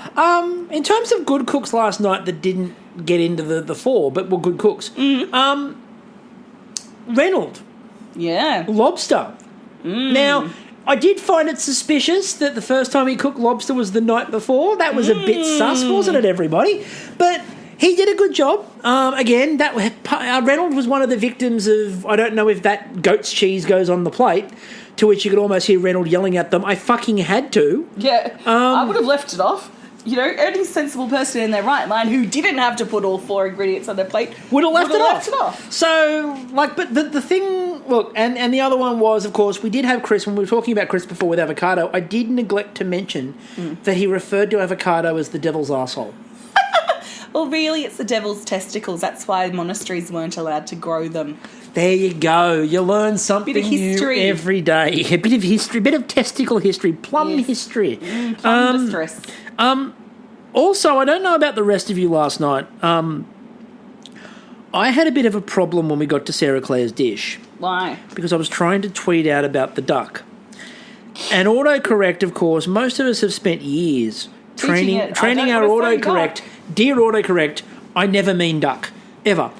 In terms of good cooks last night that didn't get into the 4, but were good cooks. Mm-hmm. Reynolds. Yeah. Lobster. Now, I did find it suspicious that the first time he cooked lobster was the night before. That was a bit sus, wasn't it, everybody? But he did a good job. Again, Reynolds was one of the victims of, I don't know if that goat's cheese goes on the plate, to which you could almost hear Reynolds yelling at them. I fucking had to. Yeah. I would have left it off. Any sensible person in their right mind who didn't have to put all 4 ingredients on their plate would have left it off. So, but the thing, look, and the other one was, of course, we did have Chris, when we were talking about Chris before with avocado, I did neglect to mention that he referred to avocado as the devil's arsehole. Well, really, it's the devil's testicles. That's why monasteries weren't allowed to grow them. There you go. You learn something new every day. A bit of history, a bit of testicle history, plum history. Plum distress. Also, I don't know about the rest of you last night. I had a bit of a problem when we got to Sarah Claire's dish. Why? Because I was trying to tweet out about the duck. And autocorrect, of course, most of us have spent years training our autocorrect. Dear autocorrect, I never mean duck. Ever.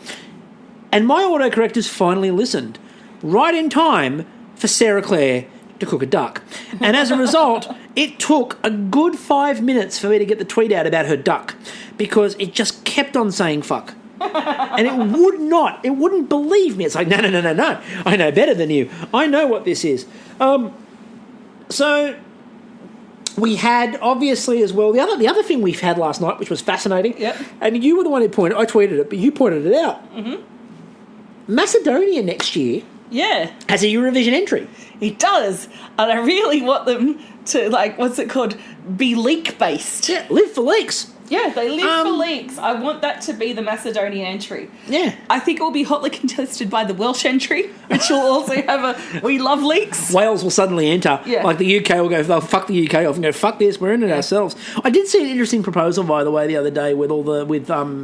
And my autocorrect has finally listened. right in time for Sarah Claire to cook a duck. And as a result, it took a good 5 minutes for me to get the tweet out about her duck because it just kept on saying fuck. And it wouldn't believe me. It's like, no. I know better than you. I know what this is. So we had, obviously, as well, the other thing we've had last night, which was fascinating, and you were the one who pointed, I tweeted it, but you pointed it out. Mm-hmm. Macedonia next year has a Eurovision entry. It does. And I really want them to, like, what's it called? Be leak-based. Yeah, live for leaks. Yeah, they live for leaks. I want that to be the Macedonian entry. Yeah. I think it will be hotly contested by the Welsh entry, which will also have a we love leaks. Wales will suddenly enter. Yeah. Like the UK will go, they'll fuck the UK off and go, fuck this, we're in it ourselves. I did see an interesting proposal, by the way, the other day with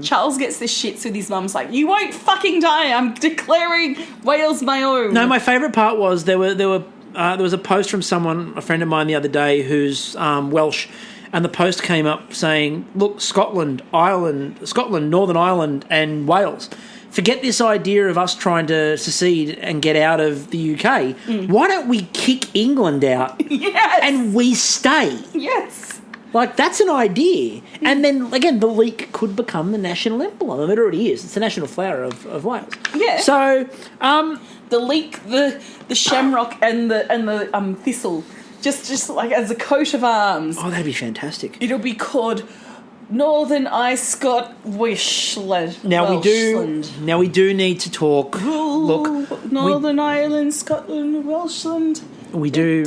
Charles gets the shits with his mum's like, you won't fucking die, I'm declaring Wales my own. No, my favourite part was there was a post from someone, a friend of mine the other day who's Welsh, and the post came up saying, look, Scotland, Northern Ireland and Wales, forget this idea of us trying to secede and get out of the UK. Why don't we kick England out and we stay? Yes. Like, that's an idea. And then, again, the leek could become the national emblem. I mean, it already is. It's the national flower of Wales. Yeah. So, the leek, the shamrock and the thistle. Just like as a coat of arms. Oh, that'd be fantastic. It'll be called Northern Scott Wishland. Now we do need to talk. Look, Northern Ireland, Scotland, Welshland. We do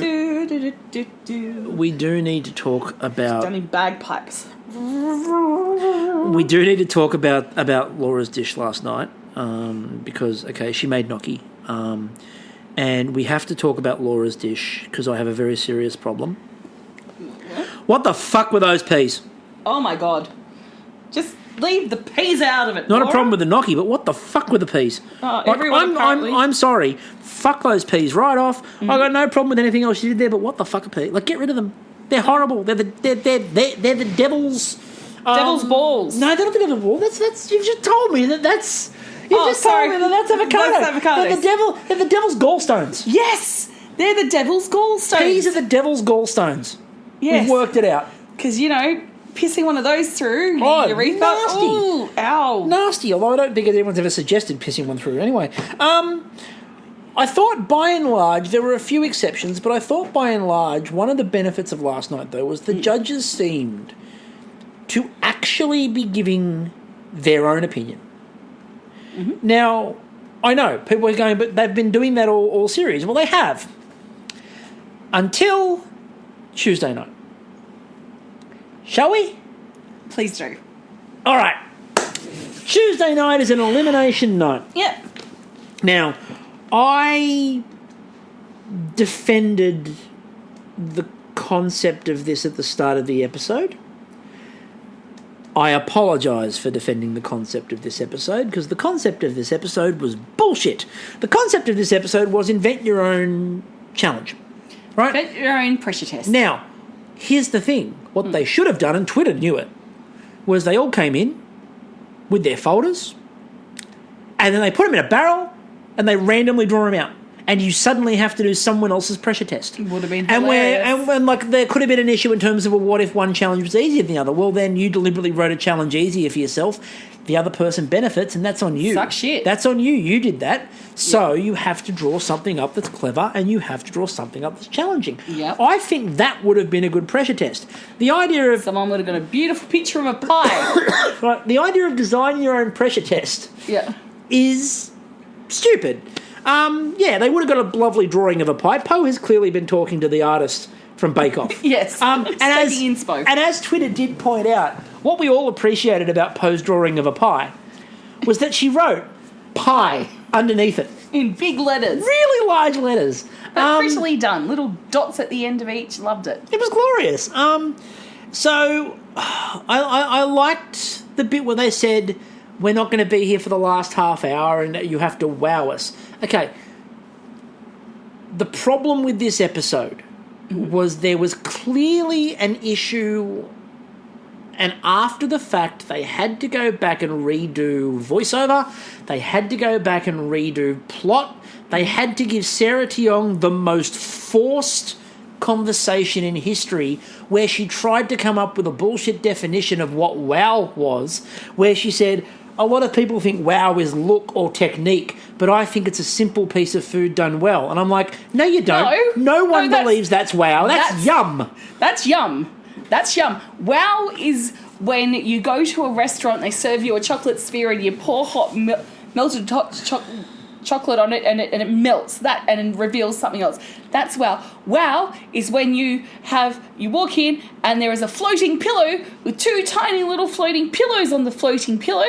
need to talk about. Done in bagpipes. We do need to talk about Laura's dish last night because she made gnocchi. And we have to talk about Laura's dish because I have a very serious problem. What the fuck were those peas? Oh, my God. Just leave the peas out of it, Not Laura. a problem with the gnocchi, but what the fuck were the peas? I'm sorry. Fuck those peas right off. I got no problem with anything else you did there, but what the fuck are peas? Like, get rid of them. They're horrible. They're the devil's... devil's balls. No, they're not the devil's balls. That's you've just told me that's... You just told me that's avocado. That's avocados. They're the devil's gallstones. Yes! They're the devil's gallstones. Peas are the devil's gallstones. Yes. We've worked it out. Because, pissing one of those through Oh, your urethra. nasty. Ooh, ow. Nasty, although I don't think anyone's ever suggested pissing one through. Anyway, I thought by and large, there were a few exceptions, but I thought by and large, one of the benefits of last night, though, was the judges seemed to actually be giving their own opinion. Mm-hmm. Now, I know, people are going, but they've been doing that all series. Well, they have. Until Tuesday night. Shall we? Please do. All right. Tuesday night is an elimination night. Yep. Now, I defended the concept of this at the start of the episode. I apologise for defending the concept of this episode because the concept of this episode was bullshit. The concept of this episode was invent your own challenge, right? Invent your own pressure test. Now, here's the thing. What they should have done, and Twitter knew it, was they all came in with their folders and then they put them in a barrel and they randomly draw them out. And you suddenly have to do someone else's pressure test. Would have been hilarious. And like there could have been an issue in terms of, well, what if one challenge was easier than the other? Well, then you deliberately wrote a challenge easier for yourself. The other person benefits, and that's on you. Suck shit. That's on you. You did that. So you have to draw something up that's clever, and you have to draw something up that's challenging. Yep. I think that would have been a good pressure test. The idea of... Someone would have got a beautiful picture of a pie. Right, the idea of designing your own pressure test is stupid. They would have got a lovely drawing of a pie. Poe has clearly been talking to the artist from Bake Off. Yes, and as Twitter did point out, what we all appreciated about Poe's drawing of a pie was that she wrote pie underneath it. In big letters. Really large letters. But prettily done. Little dots at the end of each. Loved it. It was glorious. So I liked the bit where they said, we're not going to be here for the last half hour and you have to wow us. Okay. The problem with this episode was there was clearly an issue And after the fact, they had to go back and redo voiceover. They had to go back and redo plot. They had to give Sarah Tiong the most forced conversation in history, where she tried to come up with a bullshit definition of what wow was, where she said, a lot of people think wow is look or technique, but I think it's a simple piece of food done well. And I'm like, no, you don't. No one believes that's wow. That's yum. That's yum. That's yum. Wow is when you go to a restaurant, they serve you a chocolate sphere and you pour hot melted chocolate on it and it melts that and reveals something else. That's wow. Wow is when you walk in and there is a floating pillow with two tiny little floating pillows on the floating pillow,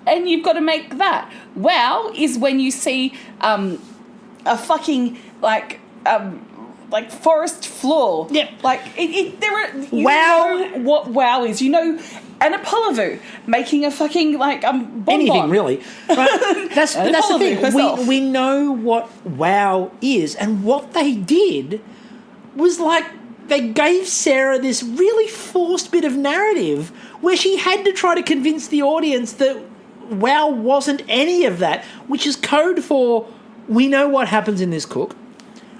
and you've got to make that. Wow is when you see a fucking like forest floor. Yep. Like know what wow is. You know, Anna Polivu making a fucking bonbon. Anything really. Right? That's the thing. Herself. We know what wow is, and what they did was they gave Sarah this really forced bit of narrative where she had to try to convince the audience that wow wasn't any of that, which is code for we know what happens in this cook.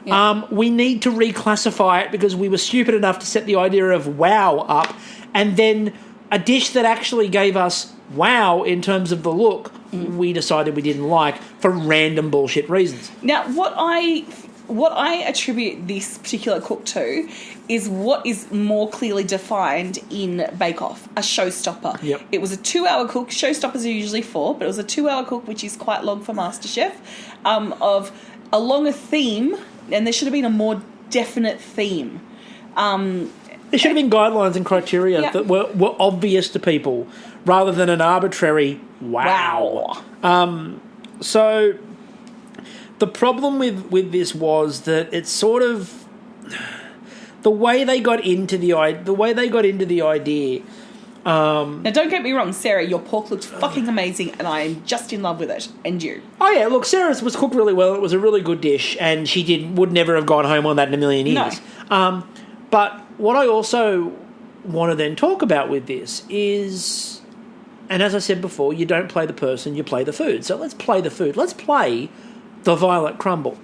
Yeah. We need to reclassify it because we were stupid enough to set the idea of wow up, and then a dish that actually gave us wow in terms of the look, we decided we didn't like for random bullshit reasons. Now, what I attribute this particular cook to is what is more clearly defined in Bake Off, a showstopper. Yep. It was a 2-hour cook. Showstoppers are usually 4, but it was a 2-hour cook, which is quite long for MasterChef, of a longer theme, and there should have been a more definite theme. There should have been guidelines and criteria that were obvious to people rather than an arbitrary wow. So the problem with this was that it's sort of the way they got into the idea. Now, don't get me wrong, Sarah, your pork looked fucking amazing, and I am just in love with it. And you? Oh yeah, look, Sarah's was cooked really well. It was a really good dish, and she would never have gone home on that in a million years. No. But what I also want to then talk about with this is, and as I said before, you don't play the person, you play the food. So let's play the food. Let's play the violet crumble.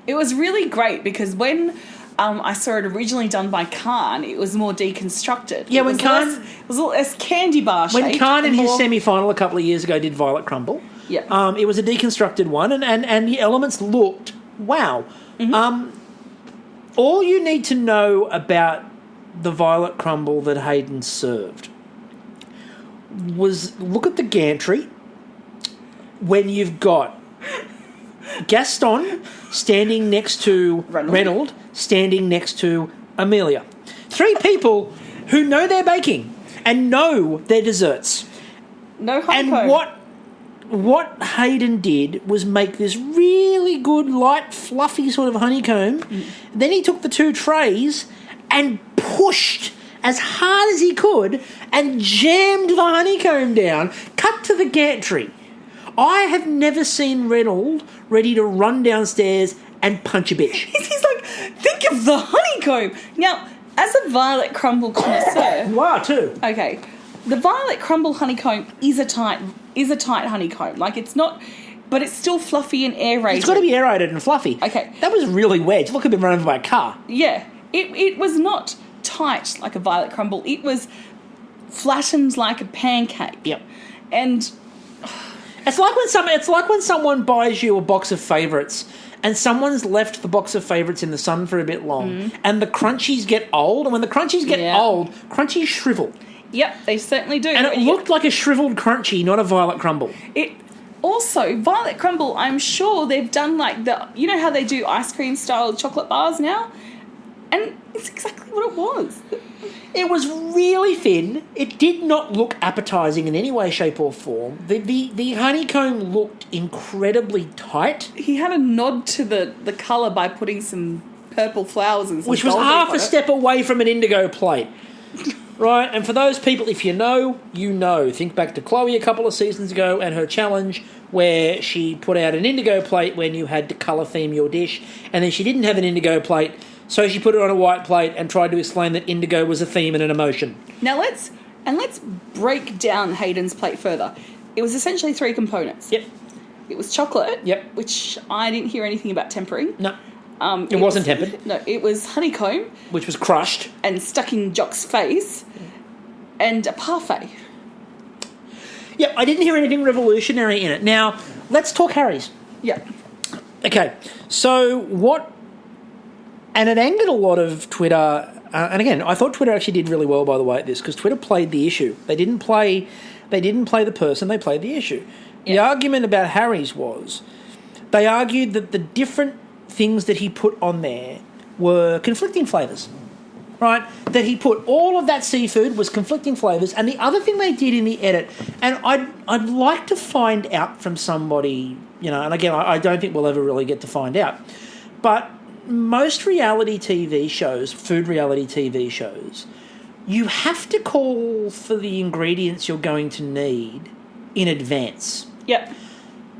It was really great because when I saw it originally done by Khan, it was more deconstructed. Yeah, it was a little less candy bar shaped. When Khan in his semi-final a couple of years ago did violet crumble, it was a deconstructed one, and the elements looked wow. Mm-hmm. All you need to know about the violet crumble that Hayden served was look at the gantry when you've got Gaston standing next to Reynolds, standing next to Amelia. 3 people who know their baking and know their desserts. No honeycomb. And what Hayden did was make this really good, light, fluffy sort of honeycomb. Then he took the 2 trays and pushed as hard as he could and jammed the honeycomb down, cut to the gantry. I have never seen Reynolds ready to run downstairs and punch a bitch. He's like, think of the honeycomb. Now, as a violet crumble connoisseur... Wow, too. Okay. The violet crumble honeycomb is a tight honeycomb. Like, it's not... But it's still fluffy and aerated. It's got to be aerated and fluffy. Okay. That was really wedged. Look, I've been run over by a car. Yeah. It was not tight like a violet crumble. It was flattened like a pancake. Yep. And... It's like when someone buys you a box of favourites and someone's left the box of favourites in the sun for a bit long and the crunchies get old, and when the crunchies get old, crunchies shrivel. Yep, they certainly do. And it looked like a shriveled crunchie, not a violet crumble. It also, violet crumble, I'm sure they've done you know how they do ice cream style chocolate bars now? And it's exactly what it was. It was really thin. It did not look appetising in any way, shape or form. The honeycomb looked incredibly tight. He had a nod to the colour by putting some purple flowers and some which was half a step away from an indigo plate. Right, and for those people, if you know, you know. Think back to Chloe a couple of seasons ago and her challenge where she put out an indigo plate when you had to colour theme your dish, and then she didn't have an indigo plate, so she put it on a white plate and tried to explain that indigo was a theme and an emotion. Now let's And let's break down Hayden's plate further. It was essentially 3 components. Yep. It was chocolate. Yep. Which I didn't hear anything about tempering. No. It wasn't tempered. No, it was honeycomb. Which was crushed. And stuck in Jock's face. And a parfait. Yeah, I didn't hear anything revolutionary in it. Now, let's talk Harry's. Yeah. Okay, so what... And it angered a lot of Twitter... and again, I thought Twitter actually did really well, by the way, at this, because Twitter played the issue. They didn't play the person, they played the issue. Yeah. The argument about Harry's was they argued that the different things that he put on there were conflicting flavours, right? That he put all of that seafood was conflicting flavours, and the other thing they did in the edit, and I'd like to find out from somebody, you know, and again, I don't think we'll ever really get to find out, but most reality TV shows, food reality TV shows, you have to call for the ingredients you're going to need in advance. Yep.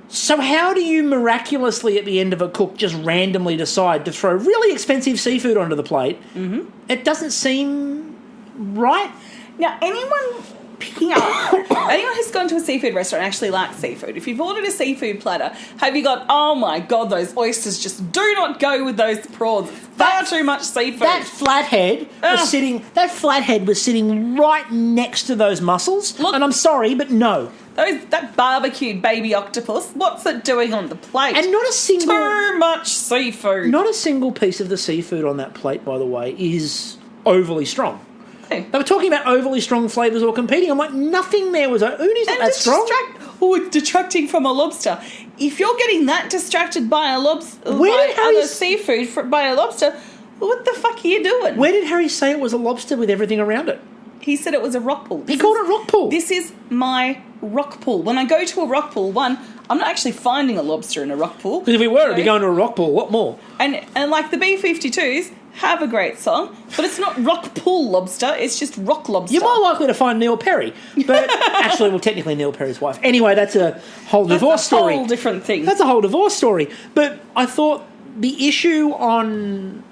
So how do you miraculously at the end of a cook just randomly decide to throw really expensive seafood onto the plate? Mm-hmm. It doesn't seem right. Now, anyone who's gone to a seafood restaurant and actually likes seafood, if you've ordered a seafood platter, have you got, oh my God, those oysters just do not go with those prawns. Far too much seafood. That flathead was sitting right next to those mussels. Look, and I'm sorry, but no. That barbecued baby octopus, what's it doing on the plate? And not a single... Too much seafood. Not a single piece of the seafood on that plate, by the way, is overly strong. Hey. They were talking about overly strong flavours or competing. I'm like, nothing there was... Udi's not that strong. Detracting from a lobster. If you're getting that distracted by a lobster, other seafood by a lobster, what the fuck are you doing? Where did Harry say it was a lobster with everything around it? He said it was a rock pool. He called it rock pool. This is my rock pool. When I go to a rock pool, I'm not actually finding a lobster in a rock pool. Because if we were, it'd be going to a rock pool. What more? And like the B-52s have a great song, but it's not rock pool lobster. It's just rock lobster. You're more likely to find Neil Perry. But actually, well, technically Neil Perry's wife. Anyway, that's a whole divorce story. That's a whole different thing. That's a whole divorce story. But I thought the issue on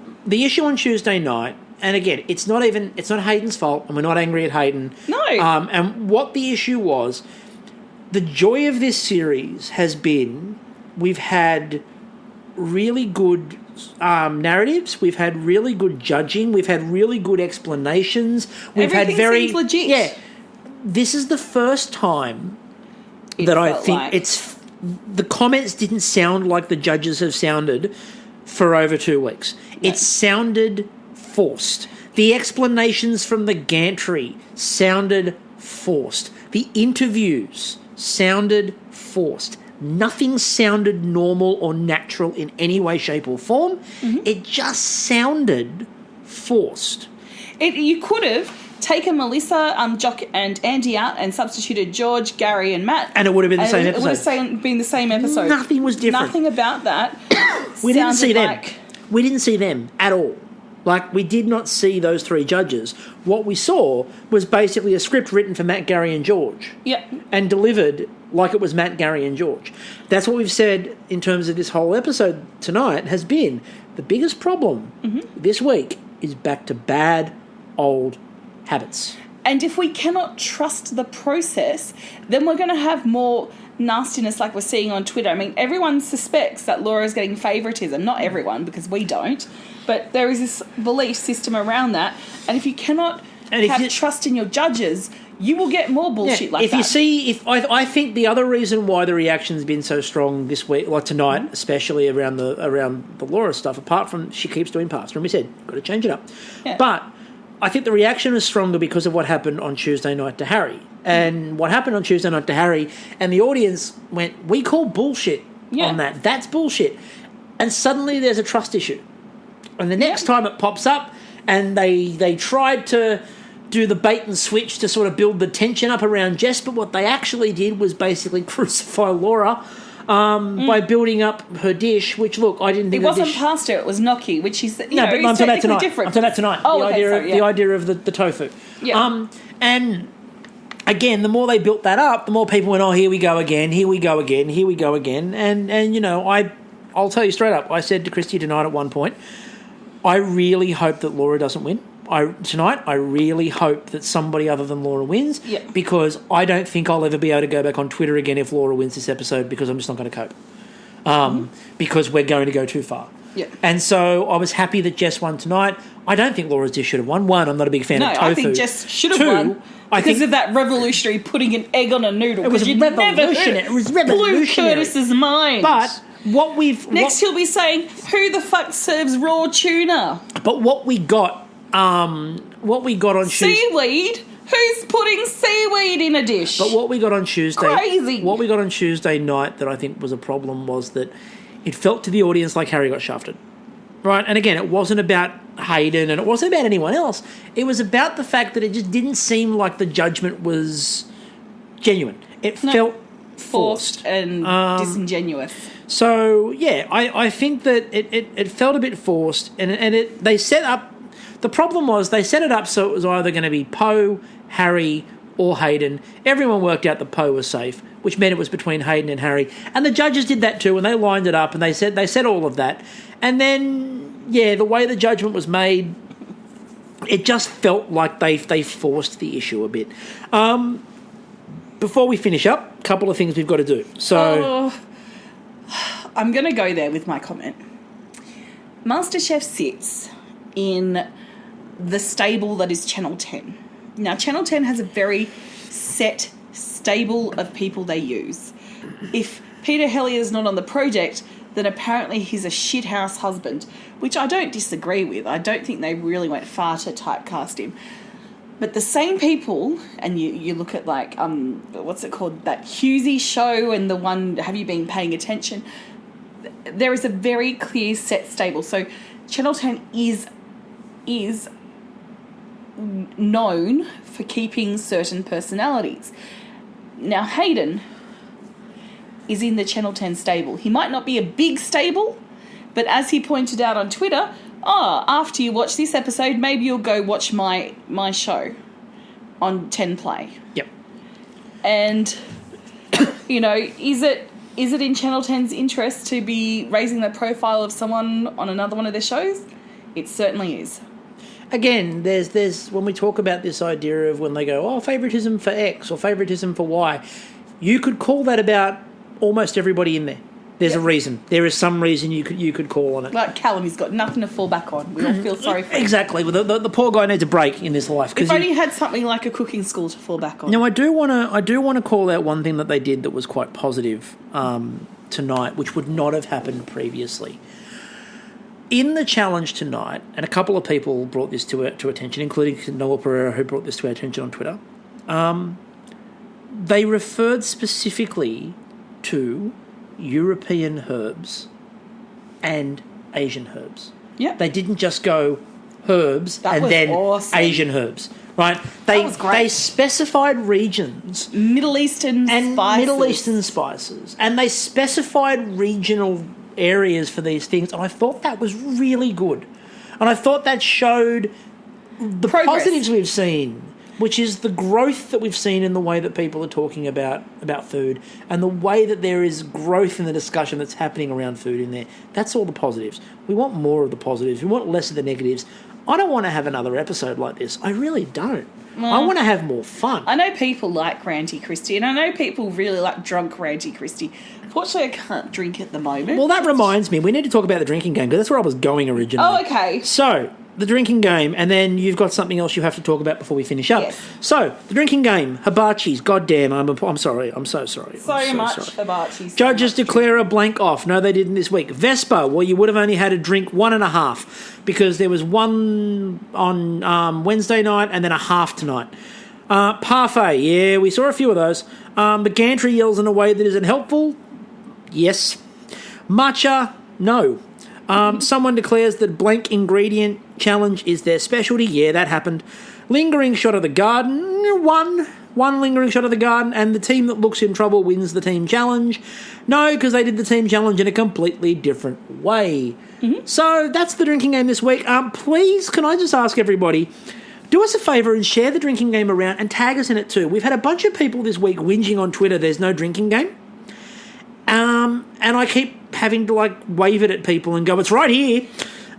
Tuesday night, and again, it's not Hayden's fault, and we're not angry at Hayden. No. And what the issue was, the joy of this series has been we've had really good narratives, we've had really good judging, we've had really good explanations. Everything seems legit. Yeah. This is the first time that I think the comments didn't sound like the judges have sounded for over 2 weeks. No. It sounded forced. The explanations from the gantry sounded forced. The interviews sounded forced. Nothing sounded normal or natural in any way, shape or form. Mm-hmm. It just sounded forced. You could have taken Melissa, Jock and Andy out and substituted George, Gary and Matt. And it would have been the same episode. It would have been the same episode. Nothing was different. Nothing about that. We didn't see them. We didn't see them at all. Like, we did not see those 3 judges. What we saw was basically a script written for Matt, Gary and George. Yeah. And delivered like it was Matt, Gary and George. That's what we've said in terms of this whole episode tonight has been the biggest problem this week is back to bad old habits. And if we cannot trust the process, then we're going to have more nastiness like we're seeing on Twitter. I mean, everyone suspects that Laura's getting favouritism. Not everyone, because we don't. But there is this belief system around that. And if you cannot have trust in your judges, you will get more bullshit like that. I think the other reason why the reaction's been so strong this week, like tonight, especially around the Laura stuff, apart from she keeps doing parts, remember we said, got to change it up. Yeah. But I think the reaction is stronger because of what happened on Tuesday night to Harry. And what happened on Tuesday night to Harry, and the audience went, we call bullshit on that. That's bullshit. And suddenly there's a trust issue. And the next time it pops up, and they tried to do the bait and switch to sort of build the tension up around Jess, but what they actually did was basically crucify Laura by building up her dish, which, look, I didn't think it wasn't pasta, it was gnocchi, which is, I'm talking about tonight. Different. I'm talking about tonight. Oh, the idea of the tofu. Yeah. And again, the more they built that up, the more people went, oh, here we go again, here we go again, here we go again. And you know, I'll tell you straight up, I said to Christy tonight at one point, I really hope that Laura doesn't win. tonight, I really hope that somebody other than Laura wins, Yeah. because I don't think I'll ever be able to go back on Twitter again if Laura wins this episode, because I'm just not going to cope. Because we're going to go too far. Yeah. And so I was happy that Jess won tonight. I don't think Laura's dish should have won. One, I'm not a big fan of tofu. I think Jess should have Two, won because of that revolutionary putting an egg on a noodle. It was revolutionary. It was Blew revolutionary. Curtis's mind. But next he'll be saying, "Who the fuck serves raw tuna?" But what we got on Tuesday. Seaweed. Who's putting seaweed in a dish? But what we got on Tuesday, Crazy. What we got on Tuesday night that I think was a problem was that it felt to the audience like Harry got shafted, right? And again, it wasn't about Hayden and it wasn't about anyone else. It was about the fact that it just didn't seem like the judgment was genuine. It felt forced and disingenuous. So yeah, I think that it felt a bit forced, and they set up. The problem was they set it up so it was either going to be Poe, Harry, or Hayden. Everyone worked out that Poe was safe, which meant it was between Hayden and Harry. And the judges did that too, and they lined it up, and they said all of that. And then, yeah, the way the judgment was made, it just felt like they Oh. forced the issue a bit. Before we finish up, a couple of things we've got to do. So, I'm going to go there with my comment. Masterchef sits in the stable that is Channel 10. Now, Channel 10 has a very set stable of people they use. If Peter Hellier's not on the project, then apparently he's a shithouse husband, which I don't disagree with. I don't think they really went far to typecast him. But the same people, and you look at like, what's it called, that Hughesy show and the one, Have You Been Paying Attention? There is a very clear set stable. So Channel 10 is known for keeping certain personalities. Now, Hayden is in the Channel 10 stable. He might not be a big stable, but as he pointed out on Twitter, after you watch this episode, maybe you'll go watch my show on 10 Play. yep. And, you know, is it in Channel 10's interest to be raising the profile of someone on another one of their shows? It certainly is. Again, there's when we talk about this idea of when they go, favoritism for X or favoritism for Y, you could call that about almost everybody in there. There's a reason. There is some reason you could call on it. Like Callum, he's got nothing to fall back on. We all feel sorry for him. Exactly. Well, the poor guy needs a break in this life. If only he had something like a cooking school to fall back on. Now, I do want to call out one thing that they did that was quite positive tonight, which would not have happened previously. In the challenge tonight, and a couple of people brought this to attention, including Noel Pereira, who brought this to our attention on Twitter, they referred specifically to European herbs and Asian herbs. Yeah. They didn't just go herbs That and was then awesome. Asian herbs, right? was great. They specified regions Middle Eastern and spices. Middle Eastern spices, and they specified regional areas for these things, and I thought that was really good. And I thought that showed the Progress. positives we've seen, which is the growth that we've seen in the way that people are talking about food and the way that there is growth in the discussion that's happening around food in there. That's all the positives. We want more of the positives. We want less of the negatives. I don't want to have another episode like this. I really don't. I want to have more fun. I know people like Ranty Christie, and I know people really like drunk Ranty Christie. Unfortunately, I can't drink at the moment. Well, that reminds me, we need to talk about the drinking game, because that's where I was going originally. Oh, okay. So, the drinking game, and then you've got something else you have to talk about before we finish up. Yes. So, the drinking game, hibachis. Goddamn, I'm sorry. I'm so sorry. So much hibachi. Judges declare a blank off. No, they didn't this week. Vespa, well, you would have only had to drink 1.5 because there was one on Wednesday night and then a half tonight. Parfait, yeah, we saw a few of those. The gantry yells in a way that isn't helpful. Yes. Matcha, no. Someone declares that blank ingredient challenge is their specialty. Yeah, that happened. Lingering shot of the garden. One lingering shot of the garden, and the team that looks in trouble wins the team challenge. No, because they did the team challenge in a completely different way. Mm-hmm. So that's the drinking game this week. Please, can I just ask everybody, do us a favour and share the drinking game around and tag us in it too. We've had a bunch of people this week whinging on Twitter there's no drinking game. And I keep having to wave it at people and go, it's right here.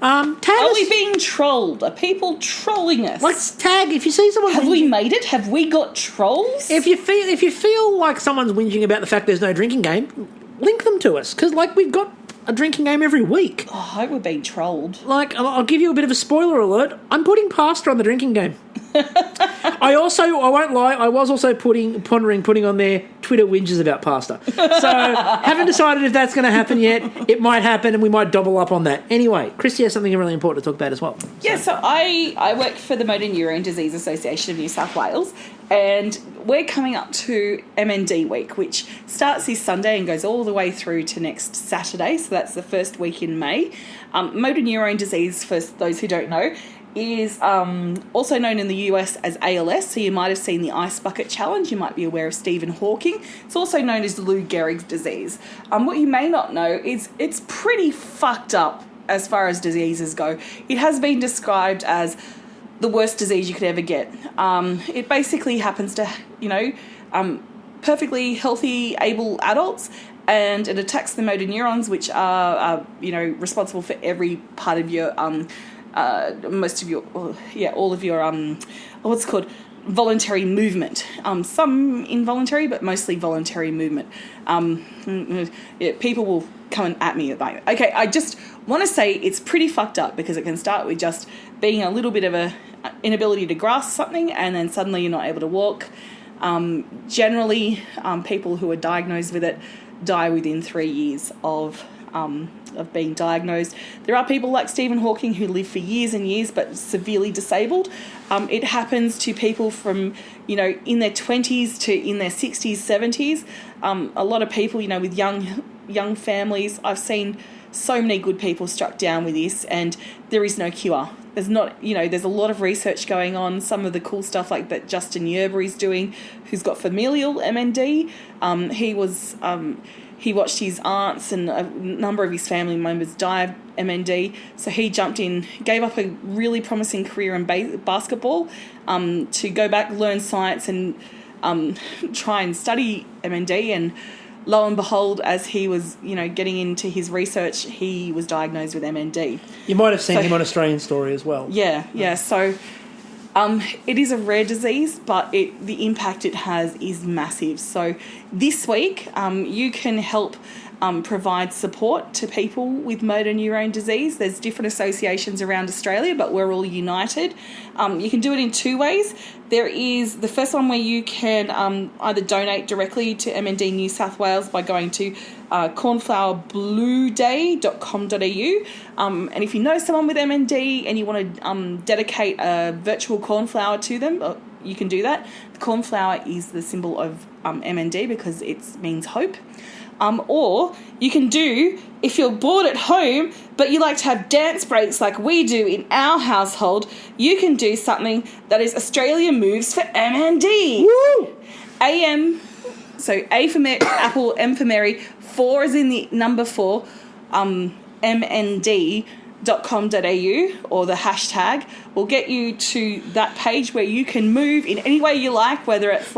Tag Are us. we being trolled? Are people trolling us? Let's tag if you see someone. Have we made it? Have we got trolls? If you feel like someone's whinging about the fact there's no drinking game, link them to us because we've got a drinking game every week. Oh, I hope we're being trolled. I'll give you a bit of a spoiler alert. I'm putting pasta on the drinking game. I won't lie, I was also pondering putting on there Twitter whinges about pasta. So haven't decided if that's going to happen yet. It might happen and we might double up on that. Anyway, Christy has something really important to talk about as well. Yeah, so I work for the Motor Neurone Disease Association of New South Wales, and we're coming up to MND week, which starts this Sunday and goes all the way through to next Saturday. So that's the first week in May. Motor neurone disease, for those who don't know, is also known in the US as ALS. So you might have seen the Ice Bucket Challenge. You might be aware of Stephen Hawking. It's also known as Lou Gehrig's disease. What you may not know is it's pretty fucked up as far as diseases go. It has been described as the worst disease you could ever get. It basically happens to, perfectly healthy, able adults, and it attacks the motor neurons, which are responsible for every part of your all of your what's it called, voluntary movement. Some involuntary, but mostly voluntary movement. People will come at me about it. Okay, I just want to say it's pretty fucked up because it can start with just being a little bit of a inability to grasp something, and then suddenly you're not able to walk. Generally, people who are diagnosed with it die within 3 years of being diagnosed. There are people like Stephen Hawking who live for years and years but severely disabled. It happens to people from, in their 20s to in their 60s, 70s. A lot of people, with young families. I've seen so many good people struck down with this, and there is no cure. There's not, there's a lot of research going on. Some of the cool stuff like that Justin Yerbury's doing, who's got familial MND. He watched his aunts and a number of his family members die of MND, so he jumped in, gave up a really promising career in basketball to go back, learn science, and try and study MND. And lo and behold, as he was, getting into his research, he was diagnosed with MND. You might have seen him on Australian Story as well. Yeah. So it is a rare disease, but the impact it has is massive. So this week, you can help provide support to people with motor neurone disease. There's different associations around Australia, but we're all united. You can do it in two ways. There is the first one where you can either donate directly to MND New South Wales by going to cornflowerblueday.com.au. And if you know someone with MND and you want to dedicate a virtual cornflower to them, you can do that. The cornflower is the symbol of MND because it means hope. Or you can do, if you're bored at home but you like to have dance breaks like we do in our household, you can do something that is Australia Moves for MND. Woo! So A for Apple, M for Mary, 4 is in the number 4, mnd.com.au, or the hashtag will get you to that page where you can move in any way you like, whether it's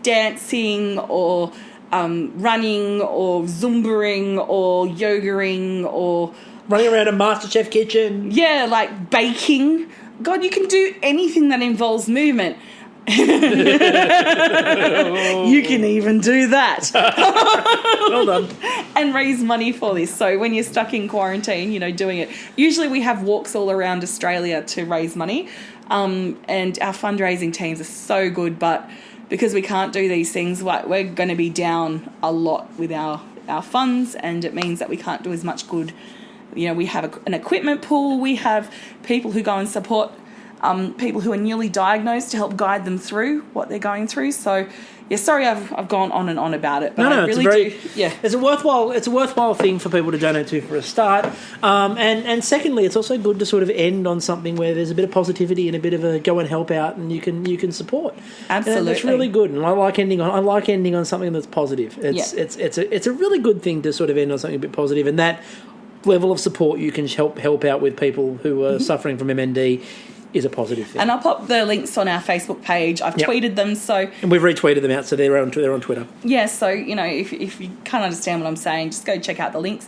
dancing or running or Zumbaing or yogaing or running around a Masterchef kitchen. Yeah, like baking. God, you can do anything that involves movement. You can even do that. Well done. And raise money for this. So when you're stuck in quarantine, doing it. Usually we have walks all around Australia to raise money. And our fundraising teams are so good, but because we can't do these things, we're going to be down a lot with our funds, and it means that we can't do as much good. We have an equipment pool. We have people who go and support people who are newly diagnosed to help guide them through what they're going through. So, yeah, sorry I've gone on and on about it, but I really do. Yeah, it's a worthwhile thing for people to donate to for a start. And secondly, it's also good to sort of end on something where there's a bit of positivity and a bit of a go and help out, and you can support. Absolutely, it's really good, and I like ending on something that's positive. It's a really good thing to sort of end on something a bit positive, and that level of support you can help out with people who are suffering from MND is a positive thing. And I'll pop the links on our Facebook page. I've tweeted them, and we've retweeted them out, so they're on Twitter. Yeah, so if you can't understand what I'm saying, just go check out the links.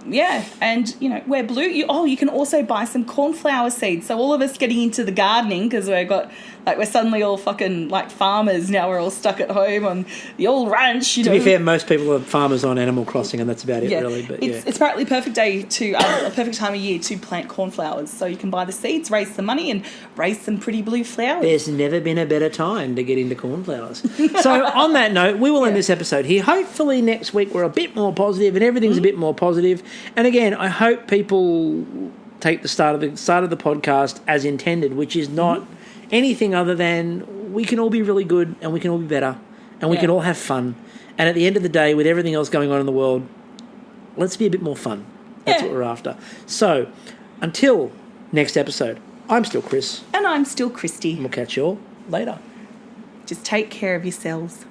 Yeah, and, you know, we're blue. You can also buy some cornflower seeds. So all of us getting into the gardening, because we're suddenly all fucking, like, farmers now. We're all stuck at home on the old ranch, you know. To be fair, most people are farmers on Animal Crossing, and that's about it, really. But it's apparently a perfect a perfect time of year to plant cornflowers. So you can buy the seeds, raise some money, and raise some pretty blue flowers. There's never been a better time to get into cornflowers. So on that note, we will end this episode here. Hopefully next week we're a bit more positive and everything's a bit more positive. And again, I hope people take the start of the podcast as intended, which is not anything other than we can all be really good and we can all be better and we can all have fun. And at the end of the day, with everything else going on in the world, let's be a bit more fun. That's what we're after. So until next episode, I'm still Chris. And I'm still Christy. And we'll catch you all later. Just take care of yourselves.